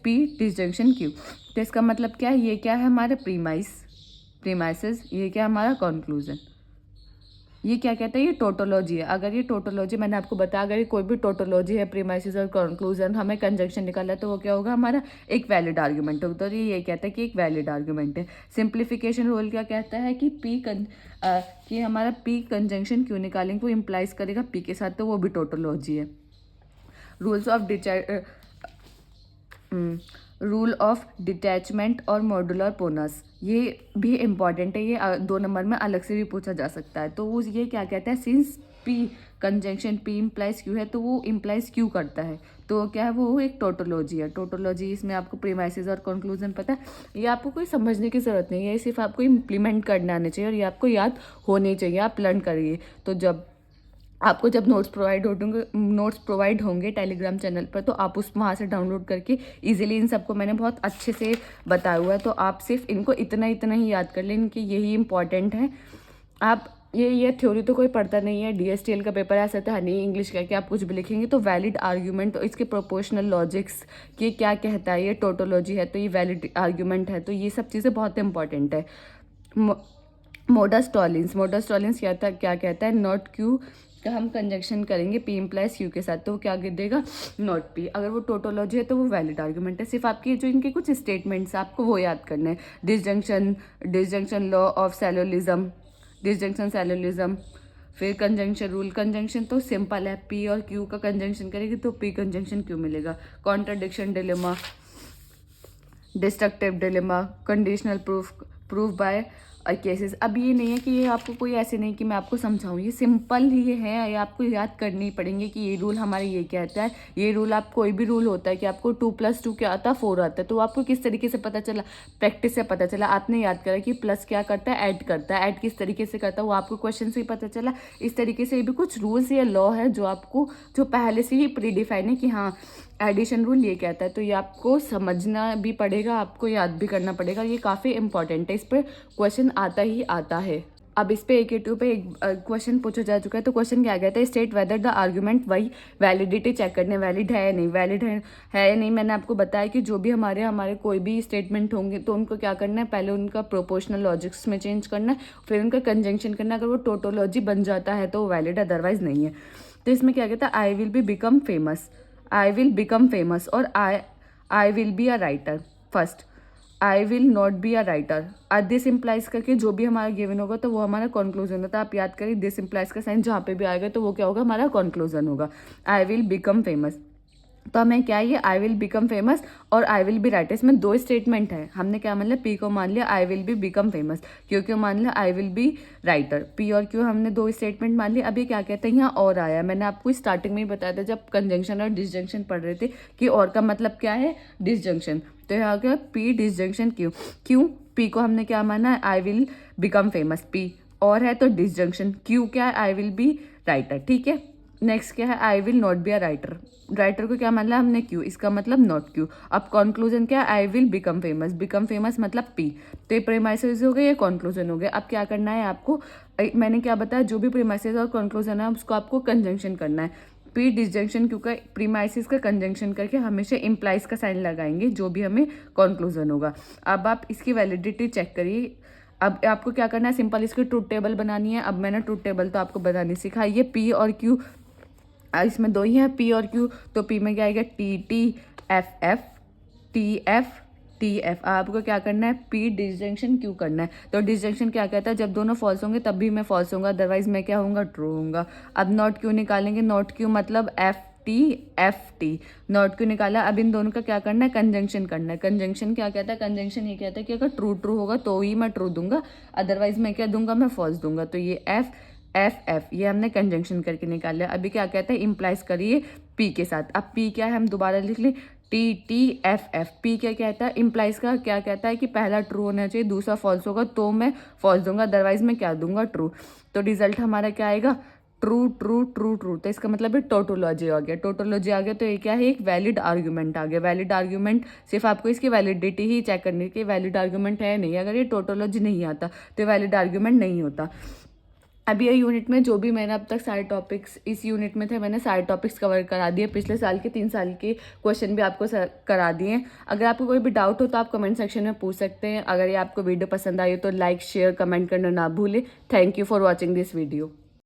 P disjunction Q, तो इसका मतलब क्या है, ये क्या है हमारा प्रीमाइसेस, ये क्या है हमारा कंक्लूजन। ये क्या कहता है, ये टोटोलॉजी है। अगर ये टोटोलॉजी, मैंने आपको बताया, अगर ये कोई भी टोटोलॉजी है, प्रीमाइसेस और कंक्लूजन, हमें कंजंक्शन निकाला है, तो वो क्या होगा, हमारा एक वैलिड आर्गुमेंट होगा। तो ये कहता है कि एक वैलिड आर्गुमेंट है। सिंप्लीफिकेशन रूल क्या कहता है कि कि हमारा P कंजंक्शन क्यों निकालेंगे, वो इम्प्लाइज करेगा P के साथ, तो वो भी टोटोलॉजी है। रूल ऑफ डिटैचमेंट और मॉड्यूलर पोनस, ये भी इम्पॉर्टेंट है। ये 2 नंबर में अलग से भी पूछा जा सकता है। तो वो ये क्या कहता है, since P conjunction P implies Q है, तो वो इम्प्लाइज Q करता है, तो क्या है, वो एक टोटोलॉजी है। टोटोलॉजी, इसमें आपको प्रीमाइसेस और कंक्लूजन पता है। ये आपको कोई समझने की ज़रूरत नहीं है, ये सिर्फ आपको इम्प्लीमेंट करना आना चाहिए और ये आपको याद होनी चाहिए। आप लर्न करिए। तो जब नोट्स प्रोवाइड होंगे टेलीग्राम चैनल पर, तो आप वहाँ से डाउनलोड करके इजीली, इन सबको मैंने बहुत अच्छे से बताया हुआ है, तो आप सिर्फ इनको इतना ही याद कर लें, इनकी यही इंपॉर्टेंट है। आप ये थ्योरी तो कोई पढ़ता नहीं है, DSTL का पेपर ऐसा था नहीं, इंग्लिश कह के आप कुछ भी लिखेंगे। तो वैलिड आर्ग्यूमेंट, तो इसके प्रोपोर्शनल लॉजिक्स कि क्या कहता है, ये टोटोलॉजी है तो ये वैलिड आर्ग्यूमेंट है, तो ये सब चीज़ें बहुत इंपॉर्टेंट है। मोडस टॉलिंस क्या कहता है, नॉट Q का हम कंजंक्शन करेंगे P इम्प्लाइज Q के साथ, तो क्या देगा, नॉट P। अगर वो टोटोलॉजी है तो वो वैलिड आर्गुमेंट है। सिर्फ आपकी जो इनके कुछ स्टेटमेंट्स आपको वो याद करने हैं। डिसजंक्शन लॉ ऑफ सैलोलिज्म, फिर कंजंक्शन रूल। कंजंक्शन तो सिंपल है, P और Q का कंजंक्शन करेगी तो P कंजंक्शन Q मिलेगा। Contradiction dilemma, destructive dilemma, conditional proof by cases. अब ये नहीं है कि ये आपको कोई ऐसे नहीं कि मैं आपको समझाऊं, ये सिंपल ही है, ये आपको याद करनी पड़ेंगे कि ये रूल हमारे ये कहता है। ये रूल, आप कोई भी रूल होता है कि आपको 2+2 क्या आता है, 4 आता है, तो आपको किस तरीके से पता चला, प्रैक्टिस से पता चला। आपने याद करा कि प्लस क्या करता है, ऐड करता है, ऐड किस तरीके से करता है वो आपको क्वेश्चन से ही पता चला। इस तरीके से ये भी कुछ रूल्स या लॉ है जो पहले से ही प्री डिफाइन है कि हाँ एडिशन रूल ये कहता है, तो ये आपको समझना भी पड़ेगा, आपको याद भी करना पड़ेगा। ये काफ़ी इंपॉर्टेंट है, इस पर क्वेश्चन आता ही आता है। अब इस पे AK2 पे एक क्वेश्चन पूछा जा चुका है। तो क्वेश्चन क्या कहता है, स्टेट वेदर द आर्गुमेंट वही वैलिडिटी चेक करने, वैलिड है या नहीं, वैलिड है या नहीं। मैंने आपको बताया कि जो भी हमारे कोई भी स्टेटमेंट होंगे तो उनको क्या करना है, पहले उनका प्रोपोर्शनल लॉजिक्स में चेंज करना है, फिर उनका कंजंक्शन करना है। अगर वो टोटोलॉजी बन जाता है तो वो वैलिड, अदरवाइज नहीं है। तो इसमें क्या कहता है, आई विल बिकम फेमस और I will be a writer. First, I will not be a writer. This implies करके जो भी हमारा गिवन होगा तो वो हमारा कंक्लूजन होता है। आप याद करिए, दिस इम्प्लाइज का साइन जहाँ पे भी आएगा तो वो क्या होगा, हमारा कंक्लूजन होगा। आई विल बिकम फेमस, तो हमें क्या है, ये आई विल बिकम फेमस और आई विल बी राइटर, इसमें 2 स्टेटमेंट है। हमने क्या मान लिया, P को मान लिया I will be become famous, Q को मान लिया I will be writer. P और Q हमने 2 स्टेटमेंट मान लिए। अब ये क्या कहते हैं, यहाँ और आया, मैंने आपको स्टार्टिंग में ही बताया था जब कंजंक्शन और डिसजंक्शन पढ़ रहे थे कि और का मतलब क्या है, डिसजंक्शन। तो यहाँ क्या, P डिसजंक्शन Q P को हमने क्या माना है, I will become famous, P और है तो डिसजंक्शन, Q क्या है, आई विल बी राइटर। ठीक है, नेक्स्ट क्या है, I will not be a writer. Writer को क्या मान लिया हमने, Q, इसका मतलब नॉट Q। अब कंक्लूजन क्या है, आई विल बिकम फेमस मतलब P। तो ये प्रीमाइसेस हो गए, ये कंक्लूजन हो गए। अब क्या करना है आपको, मैंने क्या बताया, जो भी प्रीमाइसेस और कंक्लूजन है उसको आपको कंजंक्शन करना है। P डिसजंक्शन Q का, प्रीमाइसेस का कंजंक्शन करके हमेशा इम्प्लाइज का साइन लगाएंगे जो भी हमें कंक्लूजन होगा। अब आप इसकी वैलिडिटी चेक करिए। अब आपको क्या करना है, सिंपल इसकी ट्रूथ टेबल बनानी है। अब मैंने ट्रूथ टेबल तो आपको बनानी सिखाई है। P और Q, इसमें 2 ही है, P और Q। तो P में क्या आएगा, TF। आपको क्या करना है, P डिसजंक्शन Q करना है। तो डिसजंक्शन क्या कहता है, जब दोनों फॉल्स होंगे तब भी मैं फॉल्स होऊंगा, अदरवाइज मैं क्या होऊंगा, ट्रू होऊंगा। अब नॉट Q निकालेंगे, नॉट Q मतलब FT। नॉट Q निकाला। अब इन दोनों का क्या करना है, कंजंक्शन करना है। कंजंक्शन क्या कहता है, कंजंक्शन ये कहता है कि अगर ट्रू होगा तो ही मैं ट्रू दूंगा, अदरवाइज मैं क्या दूंगा, मैं फॉल्स दूंगा। तो ये एफ एफ, ये हमने कंजंक्शन करके निकाल लिया। अभी क्या कहता है, इम्प्लाइज करिए पी के साथ। अब पी क्या है, हम दोबारा लिख लें, T T F F. P क्या कहता है, इम्प्लाइज का क्या कहता है कि पहला ट्रू होना चाहिए, दूसरा फॉल्स होगा तो मैं फॉल्स दूंगा, अदरवाइज मैं क्या दूंगा, ट्रू। तो रिजल्ट हमारा क्या आएगा, ट्रू ट्रू ट्रू ट्रू। तो इसका मतलब है टोटोलॉजी आ गया। टोटोलॉजी आ गया तो ये क्या है, एक वैलिड आर्ग्यूमेंट आ गया। वैलिड आर्ग्यूमेंट सिर्फ आपको इसकी वैलिडिटी ही चेक करनी है कि वैलिड आर्ग्यूमेंट है नहीं। अगर ये टोटोलॉजी नहीं आता तो वैलिड आर्ग्यूमेंट नहीं होता। अभी ये यूनिट में जो भी मैंने अब तक सारे टॉपिक्स इस यूनिट में थे, मैंने सारे टॉपिक्स कवर करा दिए। पिछले साल के 3 साल के क्वेश्चन भी आपको करा दिए हैं। अगर आपको कोई भी डाउट हो तो आप कमेंट सेक्शन में पूछ सकते हैं। अगर ये आपको वीडियो पसंद आई हो तो लाइक शेयर कमेंट करना ना भूलें। Thank you for watching this video.